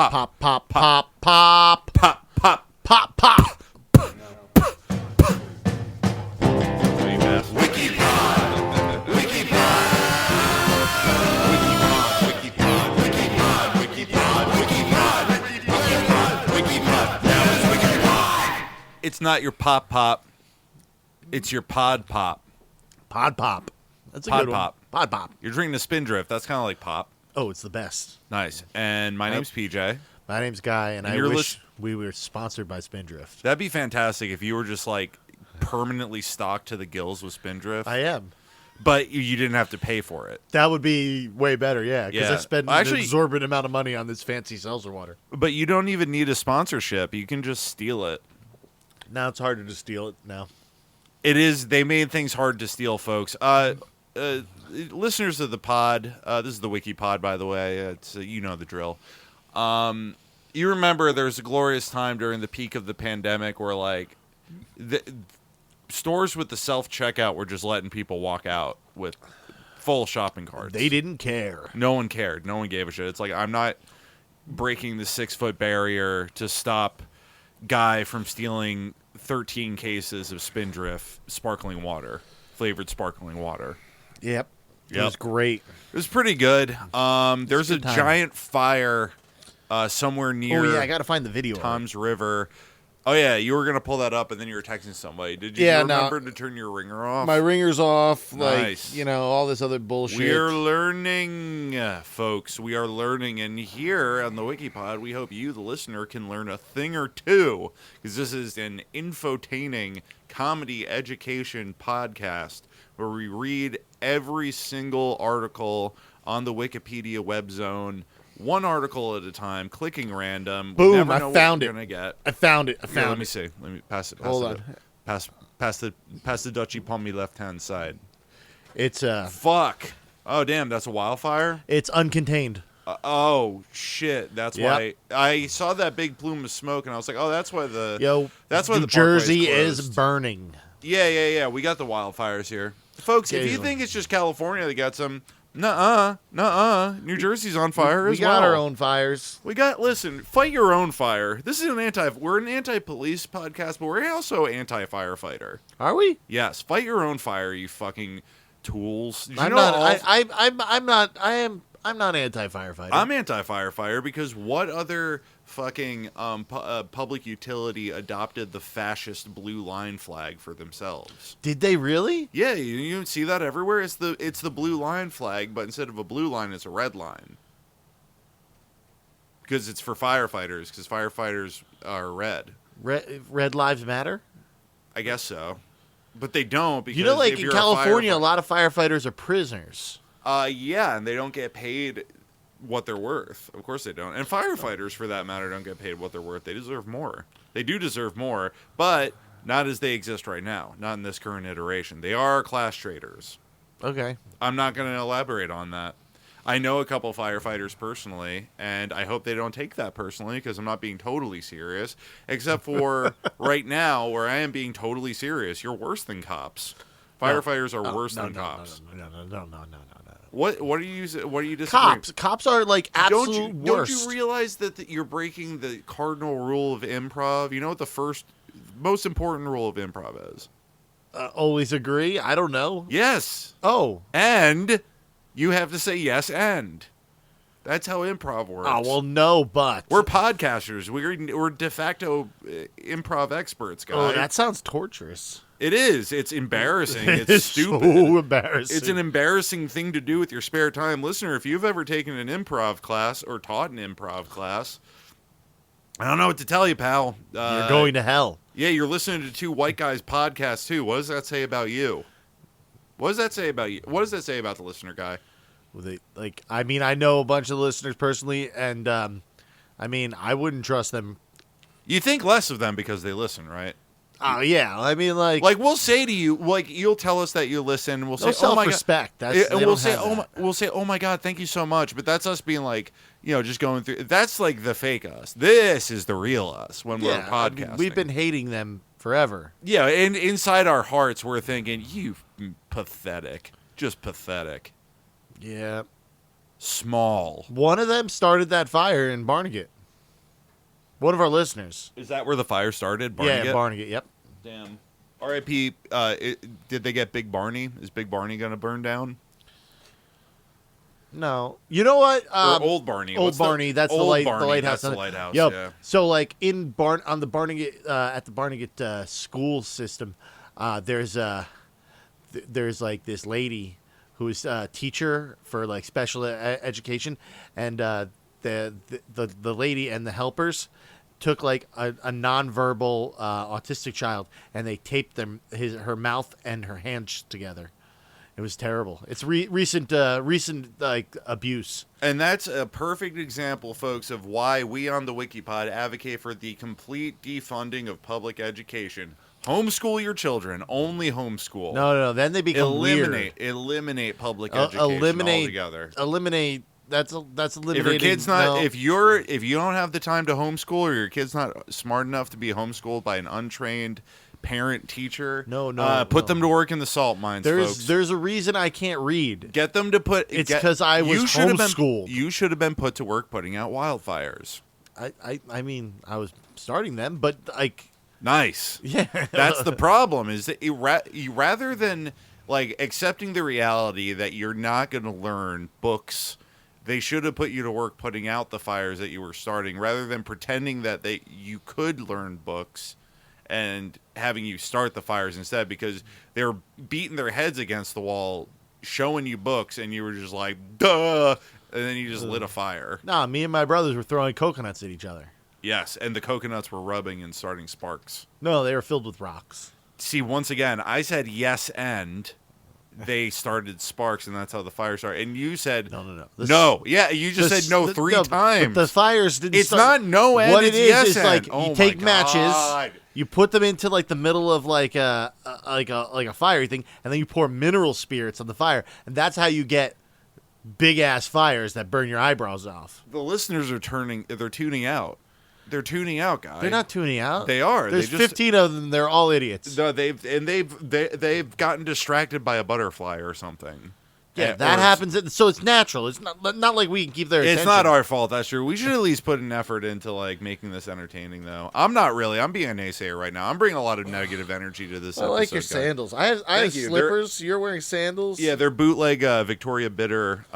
Pop, pop, pop, pop, Pop, pop. pop, pop. It's not your pop pop. It's your pod pop. Pod pop. That's a Pod good pop. one. Pod pop. You're drinking a Spindrift. That's kind of like pop. Oh, it's the best. Nice. And my name's PJ. My name's Guy, and I you're wish we were sponsored by Spindrift. That'd be fantastic if you were just like permanently stocked to the gills with Spindrift. I am. But you didn't have to pay for it. That would be way better, yeah, because Yeah. I spend an exorbitant amount of money on this fancy seltzer water. But you don't even need a sponsorship. You can just steal it. Now it's harder to steal it now. It is. They made things hard to steal, folks. Listeners of the pod, this is the Wiki Pod, by the way. It's you know the drill. You remember there was a glorious time during the peak of the pandemic where like the stores with the self-checkout were just letting people walk out with full shopping carts. They didn't care. No one cared. No one gave a shit. It's like, I'm not breaking the 6-foot barrier to stop Guy from stealing 13 cases of Spindrift sparkling water, flavored sparkling water. Yep. It Yep. was great. It was pretty good. There's a good time. giant fire somewhere near Oh, yeah, I got to find the video. Tom's River. Oh, yeah, you were going to pull that up, and then you were texting somebody. Did you remember to turn your ringer off? My ringer's off, Nice. like, all this other bullshit. We're learning, folks. We are learning. And here on the WikiPod, we hope you, the listener, can learn a thing or two, because this is an infotaining comedy education podcast where we read every single article on the Wikipedia web zone, one article at a time, clicking random. Boom, We never I know found what it. we're gonna get. I found it. Here, let me see. Let me pass it. Hold on. Pass the Dutchie upon me left hand side. It's Fuck. Oh damn, that's a wildfire. it's uncontained. Oh shit, that's Yep. why I saw that big plume of smoke, and I was like, oh, that's why the That's why New the parkway's Jersey is closed. burning. Yeah. We got the wildfires here, folks. If you Occasionally. think it's just California that got some, nuh-uh. New Jersey's on fire We as got well. our own fires. Listen, fight your own fire. This is we're an anti-police podcast, but we're also anti-firefighter. Are we? Yes, fight your own fire, you fucking tools. Did you I'm know not. all- I'm not anti-firefighter. I'm anti-firefighter because what other fucking public utility adopted the fascist blue line flag for themselves? Did they really? Yeah, you see that everywhere. It's the blue line flag, but instead of a blue line, it's a red line. Because it's for firefighters. Because firefighters are red. Red Lives Matter. I guess so, but they don't because Like if in you're California, a firefighter- lot of firefighters are prisoners. Yeah, and they don't get paid what they're worth. Of course they don't. And firefighters, for that matter, don't get paid what they're worth. They deserve more. They do deserve more, but not as they exist right now. Not in this current iteration. They are class traders. Okay. I'm not going to elaborate on that. I know a couple firefighters personally, and I hope they don't take that personally because I'm not being totally serious. Except for right now, where I am being totally serious. You're worse than cops. Firefighters are worse than cops. No. What are you disagreeing? Cops are like absolute Don't worst. you realize that you're breaking the cardinal rule of improv? You know what the most important rule of improv is? Always agree? I don't know. Yes. Oh. And you have to say yes and. That's how improv works. Oh, well, no, but. We're podcasters. We're de facto improv experts, guys. Oh, that sounds torturous. It is. It's embarrassing. It's stupid. So embarrassing. It's an embarrassing thing to do with your spare time. Listener, if you've ever taken an improv class or taught an improv class, I don't know what to tell you, pal. You're going to hell. Yeah, you're listening to two white guys podcasts, too. What does that say about you? What does that say about you? What does that say about the listener, Guy? Well, I know a bunch of listeners personally, and, I wouldn't trust them. You think less of them because they listen, right? Oh, yeah. Like we'll say to you, like you'll tell us that you listen. We'll say, No "Oh my god," self-respect. and we'll say, "Oh my god, thank you so much." But that's us being like, just going through. That's like the fake us. This is the real us when we're podcasting. We've been hating them forever. Yeah, and inside our hearts, we're thinking, "You pathetic, just pathetic." Yeah. Small. One of them started that fire in Barnegat. One of our listeners. Is that where the fire started? Barnegat? Yeah, Barnegat. Yep. Damn. R.I.P. Did they get Big Barney? Is Big Barney going to burn down? No. You know what? Or Old Barney. Old Barney. That's the Old lighthouse. That's the lighthouse. Yep. Yeah. So like on the Barnegat at the Barnegat school system, there's like this lady who's a teacher for like special education, and the lady and the helpers took like a nonverbal autistic child, and they taped her mouth and her hands together. It was terrible. It's recent like abuse. And that's a perfect example, folks, of why we on the WikiPod advocate for the complete defunding of public education. Homeschool your children. Only homeschool. No. Then they become weird. Eliminate public education altogether. Eliminate. That's eliminating. If your kid's not, if you don't have the time to homeschool, or your kid's not smart enough to be homeschooled by an untrained parent teacher, put them to work in the salt mines, folks. There's a reason I can't read. Get them to put. It's because I was homeschooled. You should have been put to work putting out wildfires. I mean, I was starting them, but like. Nice. Yeah. That's the problem, is that rather than like accepting the reality that you're not going to learn books, they should have put you to work putting out the fires that you were starting, rather than pretending that you could learn books and having you start the fires instead, because they're beating their heads against the wall, showing you books, and you were just like, duh, and then you just lit a fire. Nah, me and my brothers were throwing coconuts at each other. Yes, and the coconuts were rubbing and starting sparks. No, they were filled with rocks. See, once again, I said yes, and they started sparks, and that's how the fire started. And you said no. No, yeah, you just said no three times. But the fires didn't. It's not no and. What it's it is yes is and. like Oh you take my matches, God. you put them into like the middle of like a fiery thing, and then you pour mineral spirits on the fire, and that's how you get big ass fires that burn your eyebrows off. The listeners are they're tuning out. They're tuning out, guys. They're not tuning out. They are. There's 15 of them. They're all idiots. No, they've gotten distracted by a butterfly or something. Yeah, that happens. So it's natural. It's not like we can keep their attention. It's not our fault. That's true. We should at least put an effort into like making this entertaining, though. I'm not really. I'm being a naysayer right now. I'm bringing a lot of negative energy to this episode. I like your sandals. I have slippers. You're wearing sandals. Yeah, they're bootleg Victoria Bitter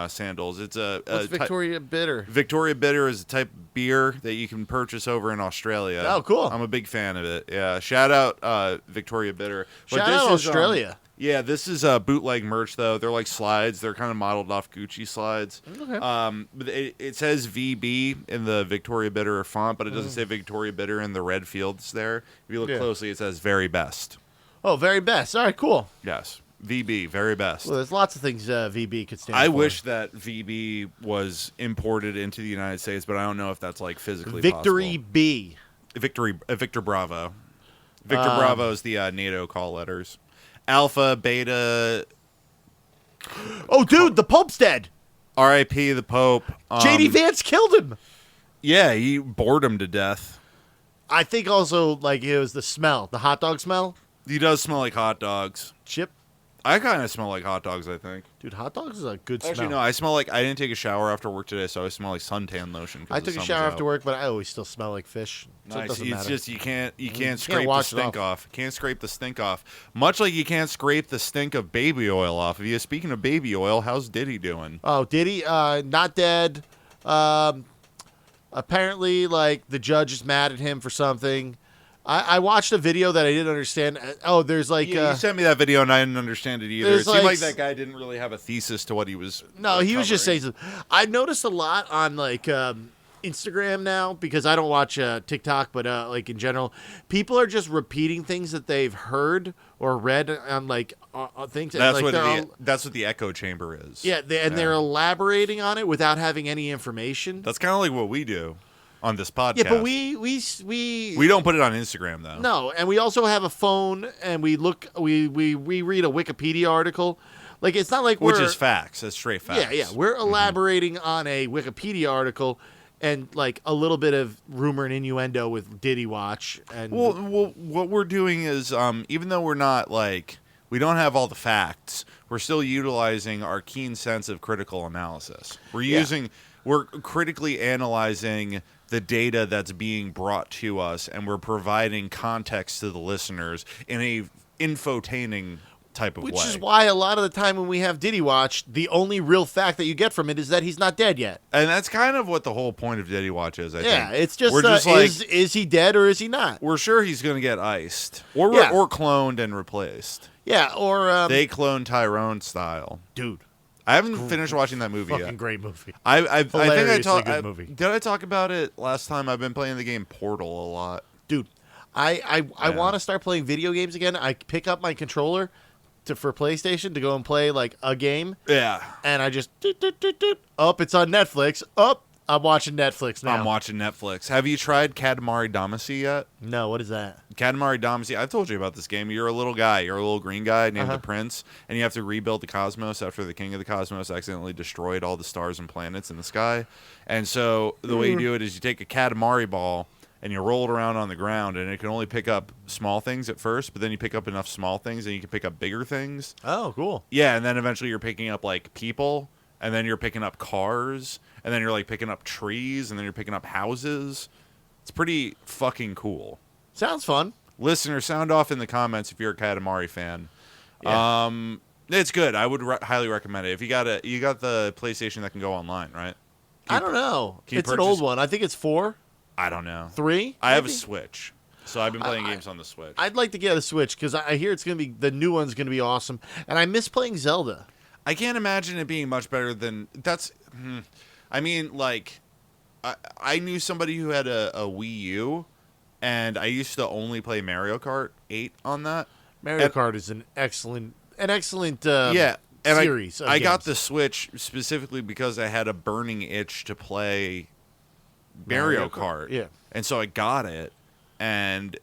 sandals. It's What's Victoria Bitter? Victoria Bitter is a type of beer that you can purchase over in Australia. Oh, cool. I'm a big fan of it. Yeah, shout out Victoria Bitter. Shout out Australia. Yeah, this is bootleg merch though. They're like slides. They're kind of modeled off Gucci slides. Okay. But it says VB in the Victoria Bitter font, but it doesn't say Victoria Bitter in the red fields there. If you look closely, it says very best. Oh, very best. All right, cool. Yes. VB, very best. Well, there's lots of things VB could stand for. I wish that VB was imported into the United States, but I don't know if that's like physically Victory possible. B. Victor Bravo. Victor Bravo is the NATO call letters. Alpha, Beta. Oh, dude, the Pope's dead. R.I.P. the Pope. J.D. Vance killed him. Yeah, he bored him to death. I think also like it was the smell, the hot dog smell. He does smell like hot dogs. Chip. I kind of smell like hot dogs, I think. Dude, hot dogs is a good smell. Actually, no, I smell like I didn't take a shower after work today, so I smell like suntan lotion. I took a shower after work, but I always still smell like fish. So nice. it doesn't matter. Just you can't scrape the stink off. Can't scrape the stink off. Much like you can't scrape the stink of baby oil off of you. Speaking of baby oil, how's Diddy doing? Oh, Diddy, not dead. Apparently, like the judge is mad at him for something. I watched a video that I didn't understand. Oh, there's like... Yeah, you sent me that video and I didn't understand it either. It seemed like that guy didn't really have a thesis to what he was No, he was just saying something. I noticed a lot on like Instagram now, because I don't watch TikTok, but like in general, people are just repeating things that they've heard or read on like things. That's, like, that's what the echo chamber is. Yeah, they're elaborating on it without having any information. That's kind of like what we do on this podcast. Yeah, but we don't put it on Instagram though. No, and we also have a phone, and we read a Wikipedia article. Like it's not like which is facts. That's straight facts. Yeah. We're elaborating on a Wikipedia article and like a little bit of rumor and innuendo with Diddy Watch. And well, what we're doing is even though we're not like we don't have all the facts, we're still utilizing our keen sense of critical analysis. We're we're critically analyzing the data that's being brought to us, and we're providing context to the listeners in a infotaining type of way. Which is why a lot of the time when we have Diddy Watch, the only real fact that you get from it is that he's not dead yet. And that's kind of what the whole point of Diddy Watch is, I think. Yeah, it's just, we're just like, is he dead or is he not? we're sure he's going to get iced. Or cloned and replaced. Yeah, or... they cloned Tyrone style. Dude. I haven't finished watching that movie Fucking yet. great movie. I think I talked. good movie. Did I talk about it last time? I've been playing the game Portal a lot. Dude, I want to start playing video games again. I pick up my controller for PlayStation to go and play like a game. Yeah. And I just up. It's on Netflix. Up. I'm watching Netflix now. I'm watching Netflix. Have you tried Katamari Damacy yet? No, what is that? Katamari Damacy. I've told you about this game. You're a little guy. You're a little green guy named the Prince, and you have to rebuild the cosmos after the king of the cosmos accidentally destroyed all the stars and planets in the sky. And so the way you do it is you take a Katamari ball and you roll it around on the ground, and it can only pick up small things at first, but then you pick up enough small things and you can pick up bigger things. Oh, cool. Yeah, and then eventually you're picking up like people, and then you're picking up cars, and then you're like picking up trees, and then you're picking up houses. It's pretty fucking cool. Sounds fun. Listener, sound off in the comments if you're a Katamari fan. Yeah. It's good. I would highly recommend it. If you got the PlayStation that can go online, right? I don't know. Can you It's an old one. I think it's 4, I don't know. 3. I have a maybe? Switch, so I've been playing games on the Switch. I'd like to get a Switch because I hear it's gonna be the new one's gonna be awesome, and I miss playing Zelda. I can't imagine it being much better than that's. I mean, like, I knew somebody who had a Wii U, and I used to only play Mario Kart 8 on that. Mario Kart is an excellent yeah, and series. I got games. the Switch specifically because I had a burning itch to play Mario Kart. Yeah. And so I got it and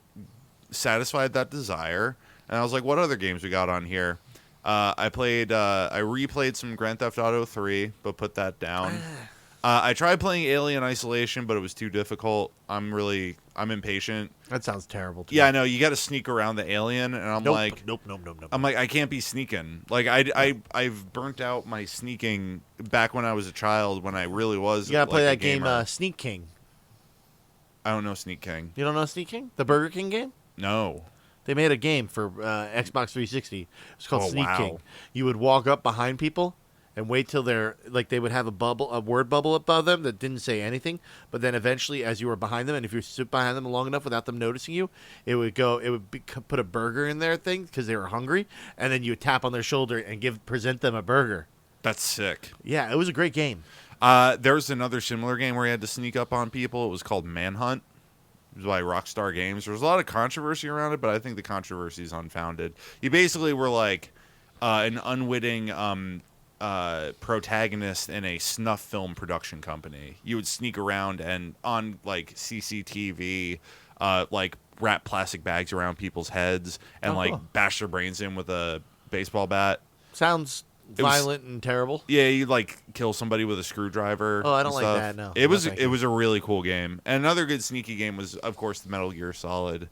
satisfied that desire. And I was like, what other games we got on here? I replayed some Grand Theft Auto 3, but put that down. I tried playing Alien Isolation, but it was too difficult. I'm impatient. That sounds terrible to Yeah, me. I know. You got to sneak around the alien, and I'm like, Nope. I'm like, I can't be sneaking. Like, I've burnt out my sneaking back when I was a child, when I really was. You gotta play like, that game, gamer. Sneak King. I don't know Sneak King. You don't know Sneak King? The Burger King game? No. They made a game for Xbox 360. It's called Oh, Sneak wow. King. You would walk up behind people and wait till they would have a word bubble above them that didn't say anything. But then eventually, as you were behind them, and if you stood behind them long enough without them noticing you, put a burger in their thing because they were hungry, and then you would tap on their shoulder and present them a burger. That's sick. Yeah, it was a great game. There's another similar game where you had to sneak up on people. It was called Manhunt. It was by Rockstar Games. There was a lot of controversy around it, but I think the controversy is unfounded. You basically were like an unwitting protagonist in a snuff film production company. You would sneak around and on like CCTV, like wrap plastic bags around people's heads and cool. bash their brains in with a baseball bat. Sounds violent and terrible. Yeah, you'd like kill somebody with a screwdriver. Oh, I don't and like stuff. that, no. It was No, thank it you. was a really cool game. And another good sneaky game was, of course, the Metal Gear Solid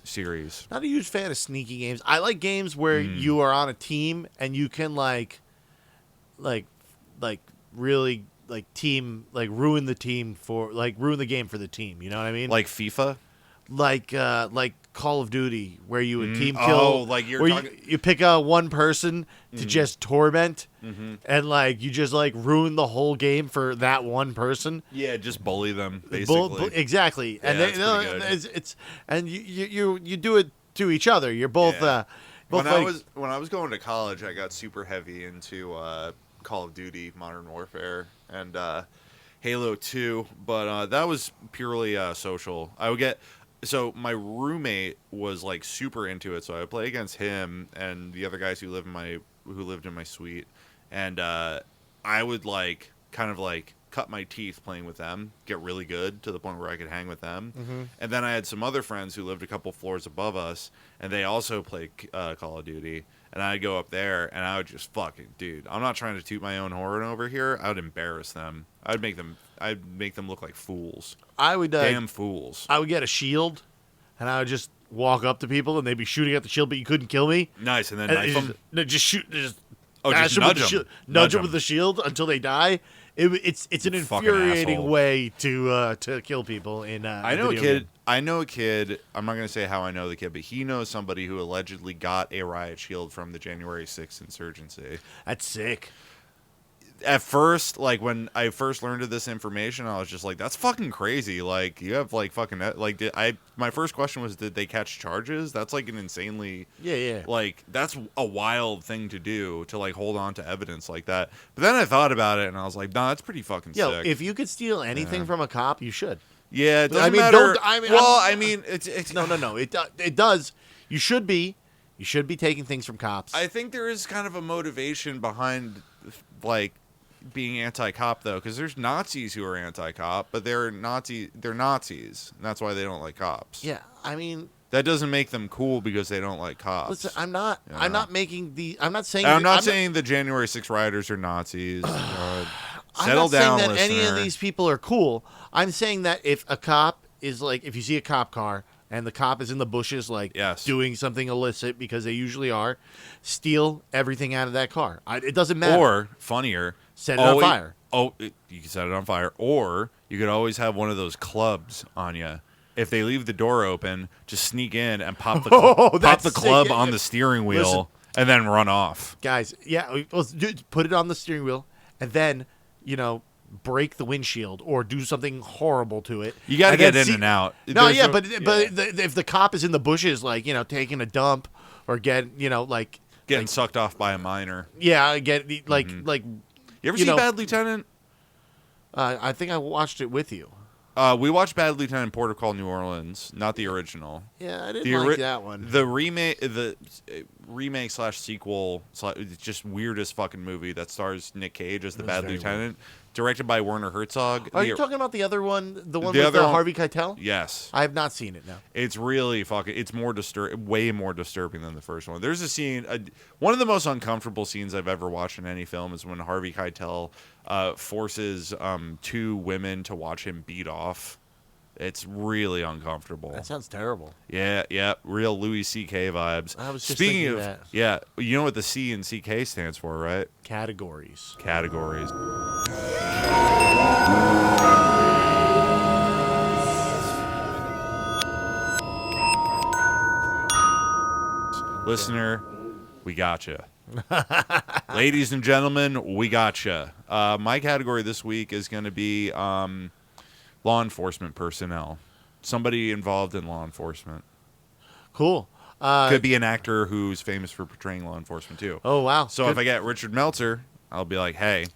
series. Not a huge fan of sneaky games. I like games where you are on a team and you can like really ruin the team ruin the game for the team. You know what I mean? Like FIFA? Like Call of Duty, where you would team kill. Oh, like you're where talking. you pick out one person to just torment, and you just ruin the whole game for that one person. Yeah, just bully them basically. Exactly, and Yeah, that's pretty good. it's and you do it to each other. You're both Yeah. both When I was going to college, I got super heavy into Call of Duty, Modern Warfare, and Halo 2, but that was purely social. So my roommate was like super into it, so I would play against him and the other guys who lived in my suite, and I would kind of cut my teeth playing with them, get really good to the point where I could hang with them. And then I had some other friends who lived a couple floors above us, and they also played Call of Duty. And I'd go up there, and I would just dude, I'm not trying to toot my own horn over here. I would embarrass them. I'd make them look like fools. I would Damn fools. I would get a shield, and I would just walk up to people, and they'd be shooting at the shield, but you couldn't kill me. Nice, and then And knife them. just shoot, just Oh, bash just them with nudge the them. nudge them with the shield until they die, It's an fucking infuriating asshole. way to kill people in. I know a video kid. game. I know a kid. I'm not going to say how I know the kid, but he knows somebody who allegedly got a riot shield from the January 6th insurgency. That's sick. At first, like when I first learned of this information, I was just like, "That's fucking crazy!" Like you have like fucking like my first question was, did they catch charges? That's like an insanely Yeah. like that's a wild thing to do to like hold on to evidence like that. But then I thought about it and I was like, "Nah, that's pretty fucking Yo, sick." if you could steal anything from a cop, you should. Yeah, it doesn't I mean, matter. don't. It's No. It does. You should be taking things from cops. I think there is kind of a motivation behind like being anti-cop though, because there's Nazis who are anti-cop, but they're Nazis, and that's why they don't like cops. Yeah, I mean, that doesn't make them cool because they don't like cops. listen, I'm not saying. I'm not saying the January 6th rioters are Nazis. I'm Settle not down, saying that any of listener. these people are cool. I'm saying that if a cop is like, if you see a cop car and the cop is in the bushes, like Yes. doing something illicit, because they usually are, steal everything out of that car. It doesn't matter. Or funnier, Set it on fire. You can set it on fire, or you could always have one of those clubs on you. If they leave the door open, just sneak in and pop the pop that's the sick. club Yeah, on yeah. the steering wheel, Listen. and then run off. Guys, yeah, put it on the steering wheel and then, break the windshield or do something horrible to it. You got to And get then in and out. No, There's yeah, no- but if the cop is in the bushes, like, taking a dump or getting sucked off by a minor. like You ever you see know- Bad Lieutenant? I think I watched it with you. We watched Bad Lieutenant Port of Call, New Orleans, not the original. Yeah, I didn't The like that one. The remake slash sequel, it's just weirdest fucking movie that stars Nick Cage as the It was Bad very Lieutenant, directed by Werner Herzog. Are you talking about the other one? The one The with other one- Harvey Keitel? Yes. I have not seen it, no. It's really fucking. It's way more disturbing than the first one. There's a scene, one of the most uncomfortable scenes I've ever watched in any film is when Harvey Keitel forces two women to watch him beat off. It's really uncomfortable. That sounds terrible. Yeah, real Louis C.K. vibes. I was just Speaking thinking of that. yeah, you know what the C in C.K. stands for, right? Categories. Categories. Listener, we gotcha. Ladies and gentlemen, we gotcha. My category this week is going to be law enforcement personnel. Somebody involved in law enforcement. Cool. Could be an actor who's famous for portraying law enforcement too. Oh, wow. So if I get Richard Meltzer, I'll be like, hey,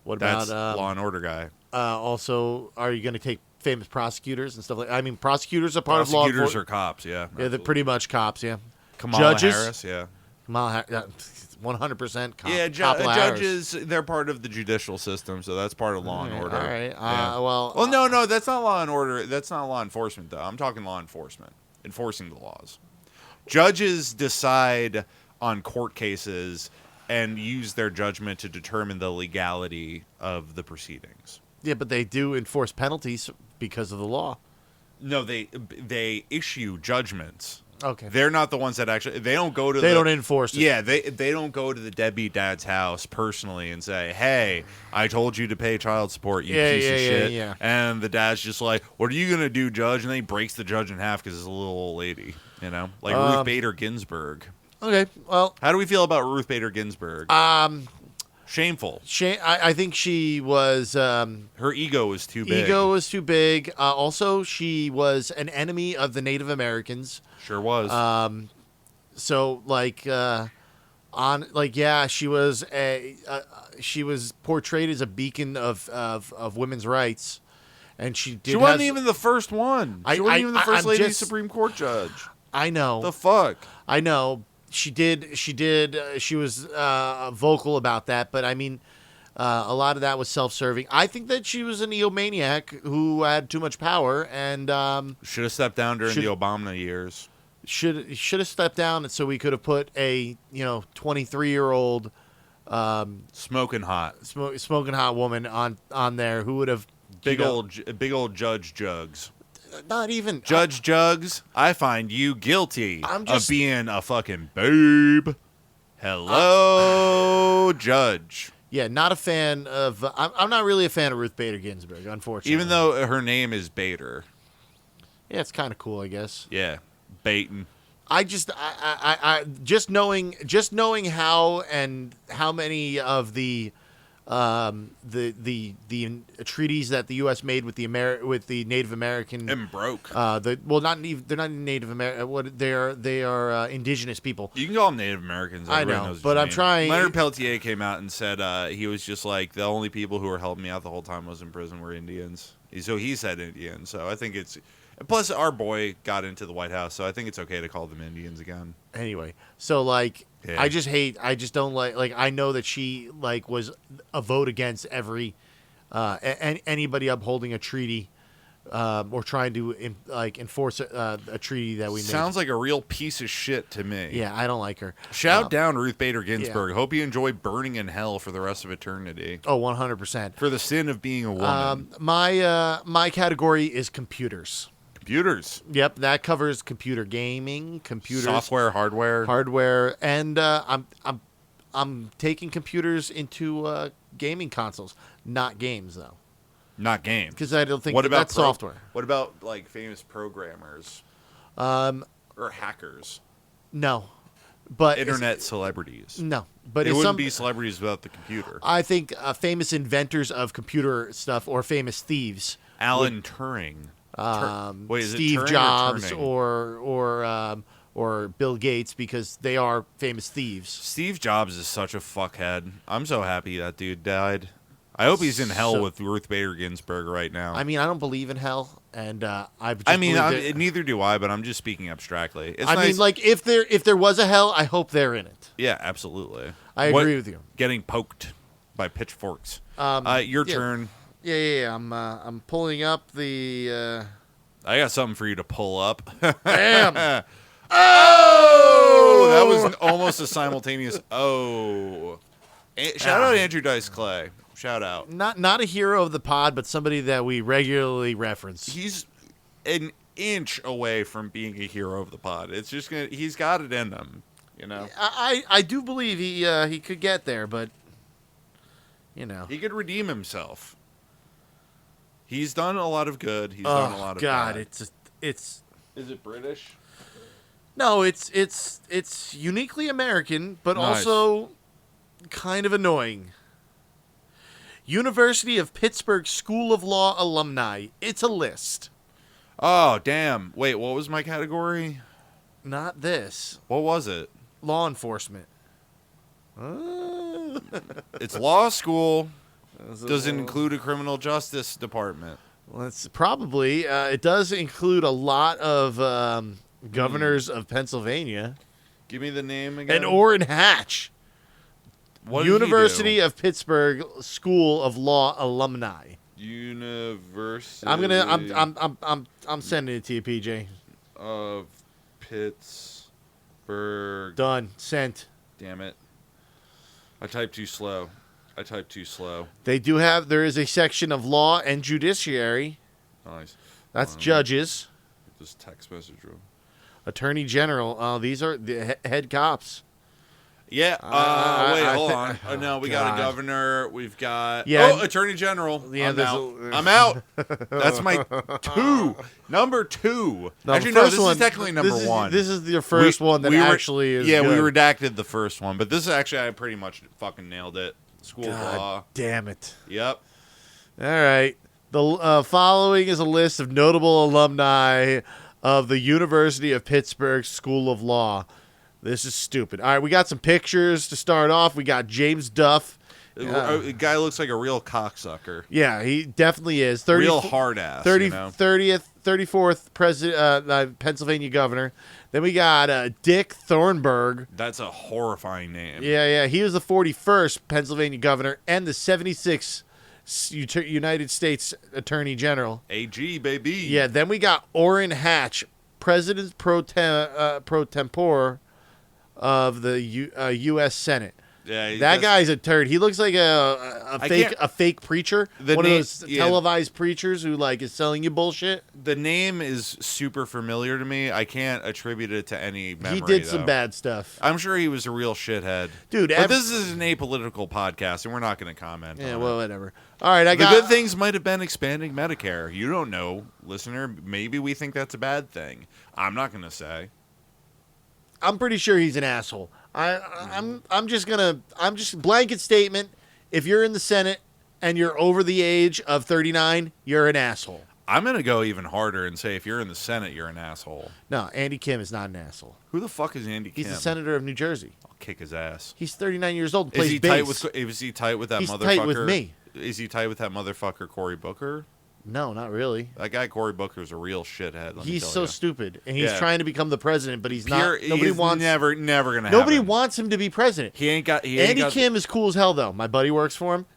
what that's about Law and Order guy. also, are you going to take famous prosecutors and stuff like? I mean, prosecutors are part of law Prosecutors enforcement. are cops, yeah. Yeah, they're absolutely. pretty much cops. Yeah. Kamala Judges? Harris, yeah. 100% cop. Yeah, Kamala Harris. judges, they're part of the judicial system, so that's part of law and order. All right. Yeah. Well, no, that's not law and order. That's not law enforcement, though. I'm talking law enforcement, enforcing the laws. Judges decide on court cases and use their judgment to determine the legality of the proceedings. yeah, but they do enforce penalties because of the law. No, they issue judgments. Okay. They're not the ones that actually. They don't go to. They don't enforce it. Yeah, they don't go to the deadbeat dad's house personally and say, "Hey, I told you to pay child support, you piece of shit." Yeah. And the dad's just like, "What are you gonna do, judge?" And then he breaks the judge in half because it's a little old lady, like Ruth Bader Ginsburg. Okay. Well, How do we feel about Ruth Bader Ginsburg? Shameful. I think she was. Her ego was too big. Ego was too big. Also, she was an enemy of the Native Americans. Sure was. So, she was portrayed as a beacon of women's rights, and she did. She wasn't even the first one. She wasn't even the first I'm lady just- Supreme Court judge. I know. The fuck. I know. She did. She was vocal about that, but I mean, a lot of that was self-serving. I think that she was an eomaniac who had too much power and Should have stepped down during Should- the Obama years. should have stepped down, and so we could have put a 23-year-old Smoking hot. smoking hot woman on there who would have Big old Judge Jugs. not even Judge Jugs, I find you guilty I'm of just- being a fucking babe. Hello, Judge. Yeah, not a fan of. I'm not really a fan of Ruth Bader Ginsburg, unfortunately. Even though her name is Bader. Yeah, it's kind of cool, I guess. Yeah, Baton. I just knowing how and how many of the treaties that the U.S. made with the Native American And broke. they're not Native American. What they are indigenous people. You can call them Native Americans. I Everybody know, knows what but you I'm mean. trying. Leonard Peltier came out and said he was just like, the only people who were helping me out the whole time was in prison were Indians. So he said Indian. So I think it's. Plus, our boy got into the White House, so I think it's okay to call them Indians again. Anyway, so like, Yeah. I just don't like. I know that she like was a vote against every anybody upholding a treaty or trying to enforce a treaty that we made. Sounds like a real piece of shit to me. Yeah, I don't like her. Shout down Ruth Bader Ginsburg. Hope you enjoy burning in hell for the rest of eternity. Oh, 100%. For the sin of being a woman. My category is computers. Computers. Yep, that covers computer gaming, computers, Software, hardware, and I'm taking computers into gaming consoles, not games though, Not games. because I don't think What about that's software. What about like famous programmers or hackers? No, but Internet celebrities. no, but It it's wouldn't be celebrities without the computer. I think famous inventors of computer stuff or famous thieves. Alan Turing. Wait, is it Steve Turing or Jobs Turning? or Bill Gates, because they are famous thieves. Steve Jobs is such a fuckhead. I'm so happy that dude died. I hope he's in hell with Ruth Bader Ginsburg right now. I mean, I don't believe in hell, and neither do I, but I'm just speaking abstractly. It's I nice. mean, like if there was a hell, I hope they're in it. Yeah, absolutely. I agree with you. Getting poked by pitchforks. Your turn. Yeah. I'm pulling up the. I got something for you to pull up. Bam! Oh, that was almost a simultaneous. Oh, shout out Andrew Dice Clay. Shout out. Not a hero of the pod, but somebody that we regularly reference. He's an inch away from being a hero of the pod. It's just he's got it in him. You know. I do believe he could get there, but you know he could redeem himself. He's done a lot of good. He's done a lot of bad. It's. Is it British? No, it's uniquely American, but Nice. also kind of annoying. University of Pittsburgh School of Law alumni. It's a list. Oh, damn. Wait, what was my category? Not this. What was it? Law enforcement. It's law school. Does it include a criminal justice department? Well, it's probably. It does include a lot of governors of Pennsylvania. Give me the name again. And Orrin Hatch. What did University he do? of Pittsburgh School of Law alumni. University. I'm sending it to you, PJ. Of Pittsburgh. Done. Sent. Damn it. I typed too slow. They do have. There is a section of law and judiciary. Nice. That's judges. This text message room. Attorney General. Oh, these are the head cops. Yeah. Wait, hold on. No, we got a God. governor. We've got Attorney General. Yeah, I'm out. That's my two. Number two. No, Actually, the no, first this one- is technically number one. This is your first one that actually is. Yeah, good. we redacted the first one, but this is actually I pretty much fucking nailed it. School of Law. God damn it. Yep. All right. The following is a list of notable alumni of the University of Pittsburgh School of Law. This is stupid. All right, we got some pictures to start off. We got James Duff. The guy looks like a real cocksucker. Yeah, he definitely is. Real hard ass. 34th president, Pennsylvania governor. Then we got Dick Thornburg. That's a horrifying name. Yeah. He was the 41st Pennsylvania governor and the 76th United States Attorney General. AG, baby. Yeah, then we got Orrin Hatch, president pro tempore of the U.S. Senate. Yeah, That guy's a turd. He looks like a fake preacher. One of those televised preachers who like is selling you bullshit. The name is super familiar to me. I can't attribute it to any memory. He did some bad stuff. I'm sure he was a real shithead. Dude, but this is an apolitical podcast, and we're not going to comment on well, it. whatever. All right, The good things might have been expanding Medicare. You don't know, listener. Maybe we think that's a bad thing. I'm not going to say. I'm pretty sure he's an asshole. I'm just blanket statement. If you're in the Senate and you're over the age of 39, you're an asshole. I'm going to go even harder and say if you're in the Senate, you're an asshole. No, Andy Kim is not an asshole. Who the fuck is Andy Kim? He's the senator of New Jersey. I'll kick his ass. He's 39 years old. Is he tight with that He's motherfucker? Tight with me. Is he tight with that motherfucker Cory Booker? No, not really. That guy Cory Booker's a real shithead. He's so stupid, and he's trying to become the president, but he's not. Never gonna. Nobody wants him to be president. Andy Kim is cool as hell, though. My buddy works for him,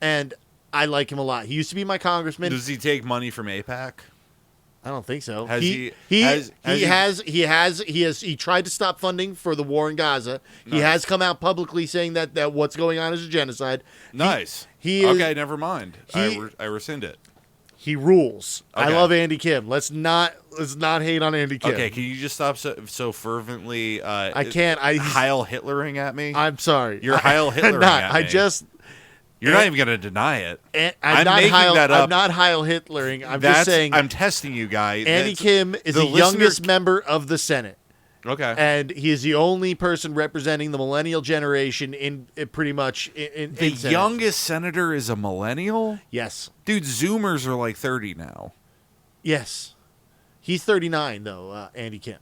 and I like him a lot. He used to be my congressman. Does he take money from APAC? I don't think so. He tried to stop funding for the war in Gaza. Nice. He has come out publicly saying that what's going on is a genocide. Nice. Okay, never mind. I rescind it. He rules. Okay. I love Andy Kim. Let's not hate on Andy Kim. Okay, can you just stop so fervently? I can't. Heil Hitlering at me. I'm sorry. You're Heil Hitlering at me. You're not even going to deny it. I'm not Heil Hitlering. I'm just saying. I'm testing you, guy. Andy Kim is the youngest member of the Senate. Okay. And he is the only person representing the millennial generation in pretty much in the youngest senator is a millennial? Yes. Dude, Zoomers are like 30 now. Yes. He's 39, though, Andy Kim.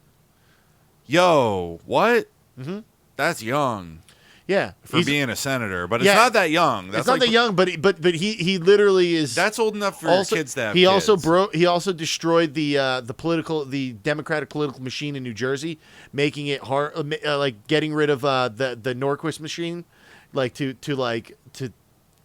Yo, what? Mm-hmm. That's young. Yeah, for being a senator, but it's not that young. It's not that young, but he literally is. That's old enough for your kids to have. He also destroyed the Democratic political machine in New Jersey, making it hard, like getting rid of the Norquist machine,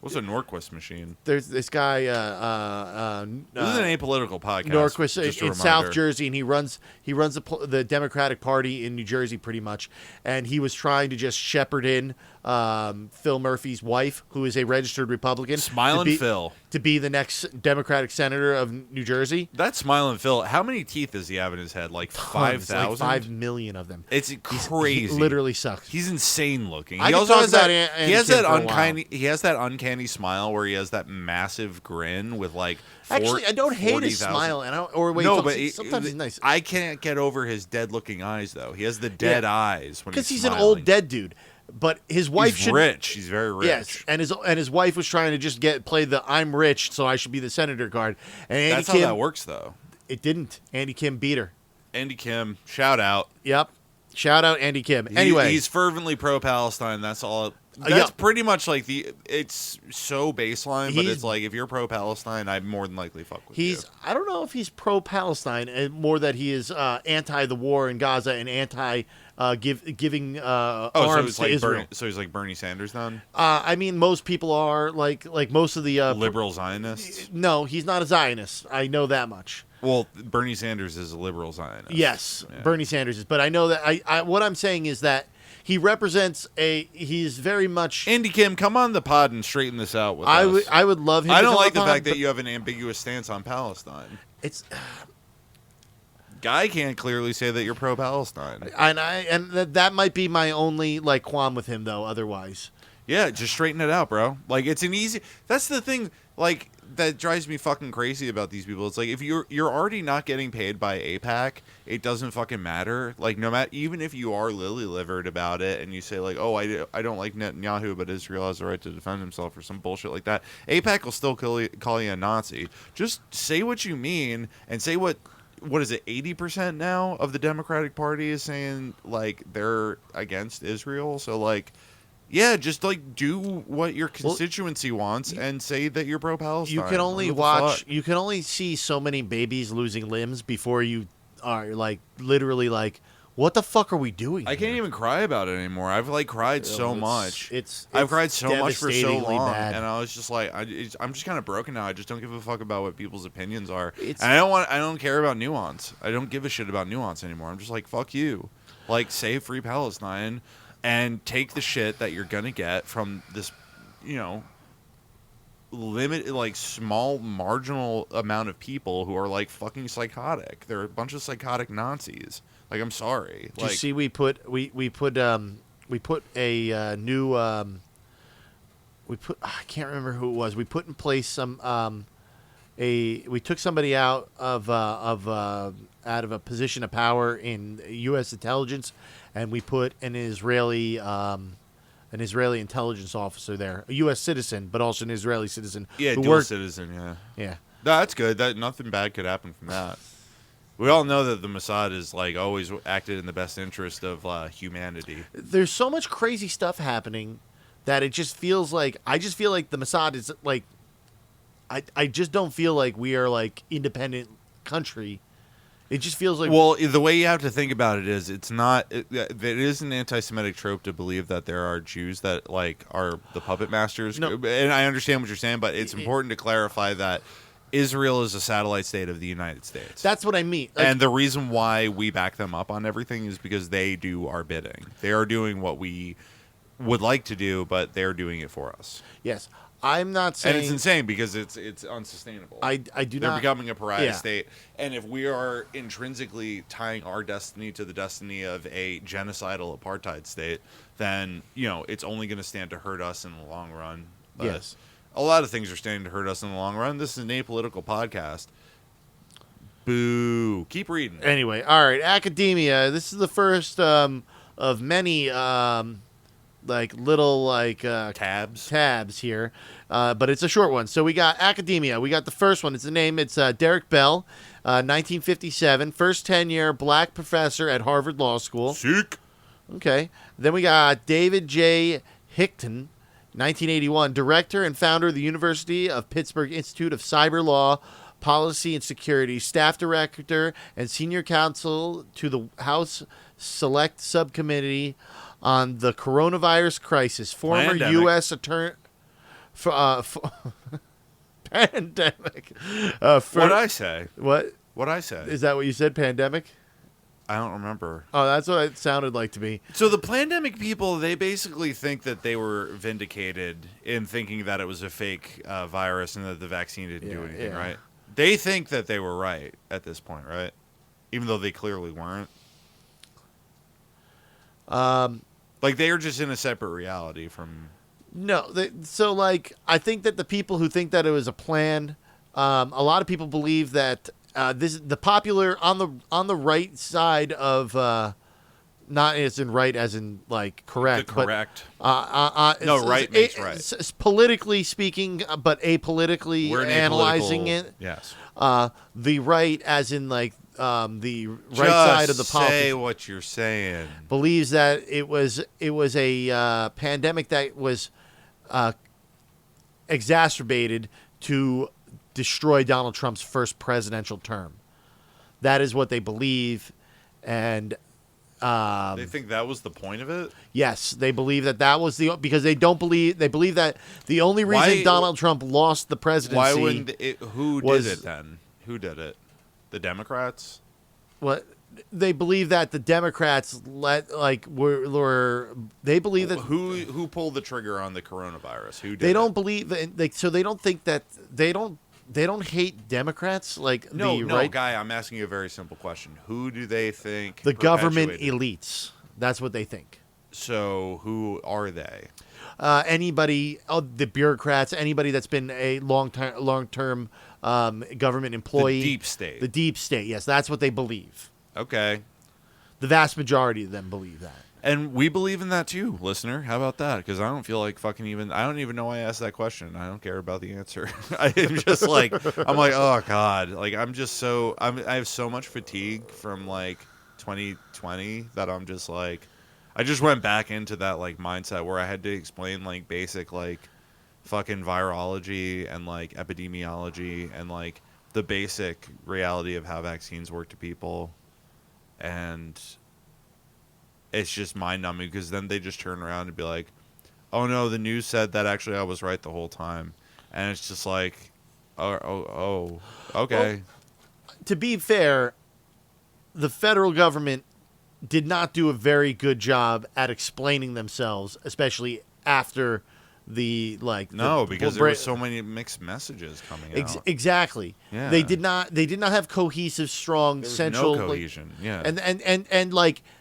What's a Norquist machine? There's this guy. This is an apolitical podcast. Norquist in South Jersey, and he runs the Democratic Party in New Jersey, pretty much. And he was trying to just shepherd in Phil Murphy's wife, who is a registered Republican, Smiling Phil, to be the next Democratic senator of New Jersey. That Smiling Phil. How many teeth does he have in his head? Like 5,000. Like 5 million of them. It's crazy. He literally sucks. He's insane looking. He also has that. He has that uncanny smile where he has that massive grin with like. Actually, I don't hate his smile, sometimes he's nice. I can't get over his dead-looking eyes, though. He has the dead eyes when because he's an old dead dude. But his wife He's rich. He's very rich. Yes, and his wife was trying to just play the "I'm rich, so I should be the senator" card. And that's how that works, though. It didn't. Andy Kim beat her. Andy Kim, shout out. Yep, shout out Andy Kim. Anyway, he's fervently pro-Palestine. That's all. That's pretty much like it's so baseline, but it's like if you're pro-Palestine, I more than likely fuck with you. I don't know if he's pro-Palestine, and more that he is anti the war in Gaza and anti giving arms to Israel. So he's like Bernie Sanders then? I mean, most people are like most of the liberal Zionists. No, he's not a Zionist. I know that much. Well, Bernie Sanders is a liberal Zionist. Yes, yeah. Bernie Sanders is. But I know that I what I'm saying is that he represents he's very much. Andy Kim, come on the pod and straighten this out with us. I would love him. I don't like the fact that you have an ambiguous stance on Palestine. It's. Guy can't clearly say that you're pro-Palestine, and that might be my only qualm with him though. Otherwise, yeah, just straighten it out, bro. Like it's an easy. That's the thing. Like that drives me fucking crazy about these people. It's like if you're already not getting paid by APAC, it doesn't fucking matter. Like no matter, even if you are lily-livered about it and you say like, oh, I don't like Netanyahu, but Israel has the right to defend himself or some bullshit like that, APAC will still call you a Nazi. Just say what you mean and say what is it, 80% now of the Democratic Party is saying like they're against Israel. So like, yeah, just like do what your constituency wants and say that you're pro-Palestine. You can only see so many babies losing limbs before you are like literally like, what the fuck are we doing? I can't even cry about it anymore. I've like cried so much. I've cried so much for so long, and I was just like, I'm just kind of broken now. I just don't give a fuck about what people's opinions are, and I don't care about nuance. I don't give a shit about nuance anymore. I'm just like, fuck you. Like, say free Palestine. and take the shit that you're gonna get from this, limited, like, small marginal amount of people who are like fucking psychotic. They're a bunch of psychotic Nazis. Like, I'm sorry. Did you see we put a new I can't remember who it was. We put in place some we took somebody out of a position of power in U.S. intelligence, and we put an Israeli intelligence officer there, a U.S. citizen, but also an Israeli citizen. Yeah, dual citizen. Yeah, yeah. That's good. That nothing bad could happen from that. We all know that the Mossad is like always acted in the best interest of humanity. There's so much crazy stuff happening that it just feels like I just feel like the Mossad is like I just don't feel like we are like independent country. It just feels like the way you have to think about it is it's not it is an anti-Semitic trope to believe that there are Jews that like are the puppet masters. No. And I understand what you're saying, but it's important to clarify that Israel is a satellite state of the United States. That's what I mean. Like, and the reason why we back them up on everything is because they do our bidding. They are doing what we would like to do, but they're doing it for us. Yes. I'm not saying... And it's insane because it's unsustainable. I do They're not... becoming a pariah state. And if we are intrinsically tying our destiny to the destiny of a genocidal apartheid state, then, it's only going to stand to hurt us in the long run. But yes. A lot of things are standing to hurt us in the long run. This is an apolitical podcast. Boo. Keep reading. Anyway, all right. Academia. This is the first of many... tabs here, but it's a short one. So we got academia. We got the first one. It's the name. It's Derek Bell, 1957, first tenure black professor at Harvard Law School. Sick. Okay. Then we got David J. Hickton, 1981, director and founder of the University of Pittsburgh Institute of Cyber Law, Policy and Security, staff director and senior counsel to the House Select Subcommittee on the coronavirus crisis, former Pandemic. U.S. attorney. Pandemic. What'd I say? What? What'd I say? Is that what you said? Pandemic? I don't remember. Oh, that's what it sounded like to me. So the pandemic people, they basically think that they were vindicated in thinking that it was a fake virus and that the vaccine didn't do anything, right? They think that they were right at this point, right? Even though they clearly weren't. Like, they are just in a separate reality from... No, I think that the people who think that it was a plan, a lot of people believe that the popular on the right side of not as in right as in like correct, the correct. But right makes right. Politically speaking, but apolitically analyzing it. Yes. The right, as in like the right Just side of the politics, say what you're saying. believes that it was a pandemic that was exacerbated to destroy Donald Trump's first presidential term. That is what they believe, and they think that was the point of it? yes, they believe that was because they believe that the only reason Donald Trump lost the presidency. Why wouldn't who did it then? Who did it? The Democrats? What they believe that the Democrats were they believe that who pulled the trigger on the coronavirus? Who did they don't it? believe so they don't think that they don't hate Democrats like no, right guy. I'm asking you a very simple question. Who do they think the government perpetuated? elites? That's what they think. So who are they? Anybody, the bureaucrats, anybody that's been a long-term government employee. The deep state. The deep state, yes, that's what they believe. Okay. The vast majority of them believe that. And we believe in that too, listener. How about that? Because I don't feel like I don't even know why I asked that question. I don't care about the answer. I'm just like, oh God. Like, I have so much fatigue from like 2020 that I'm just like, I just went back into that like mindset where I had to explain like basic like fucking virology and like epidemiology and like the basic reality of how vaccines work to people. And it's just mind-numbing because then they just turn around and be like, oh no, the news said that actually I was right the whole time. And it's just like, okay. Well, to be fair, the federal government did not do a very good job at explaining themselves, especially after the No, the because there were so many mixed messages coming out. Exactly. Yeah. They did not have cohesive, strong, There was central no cohesion. Yeah. and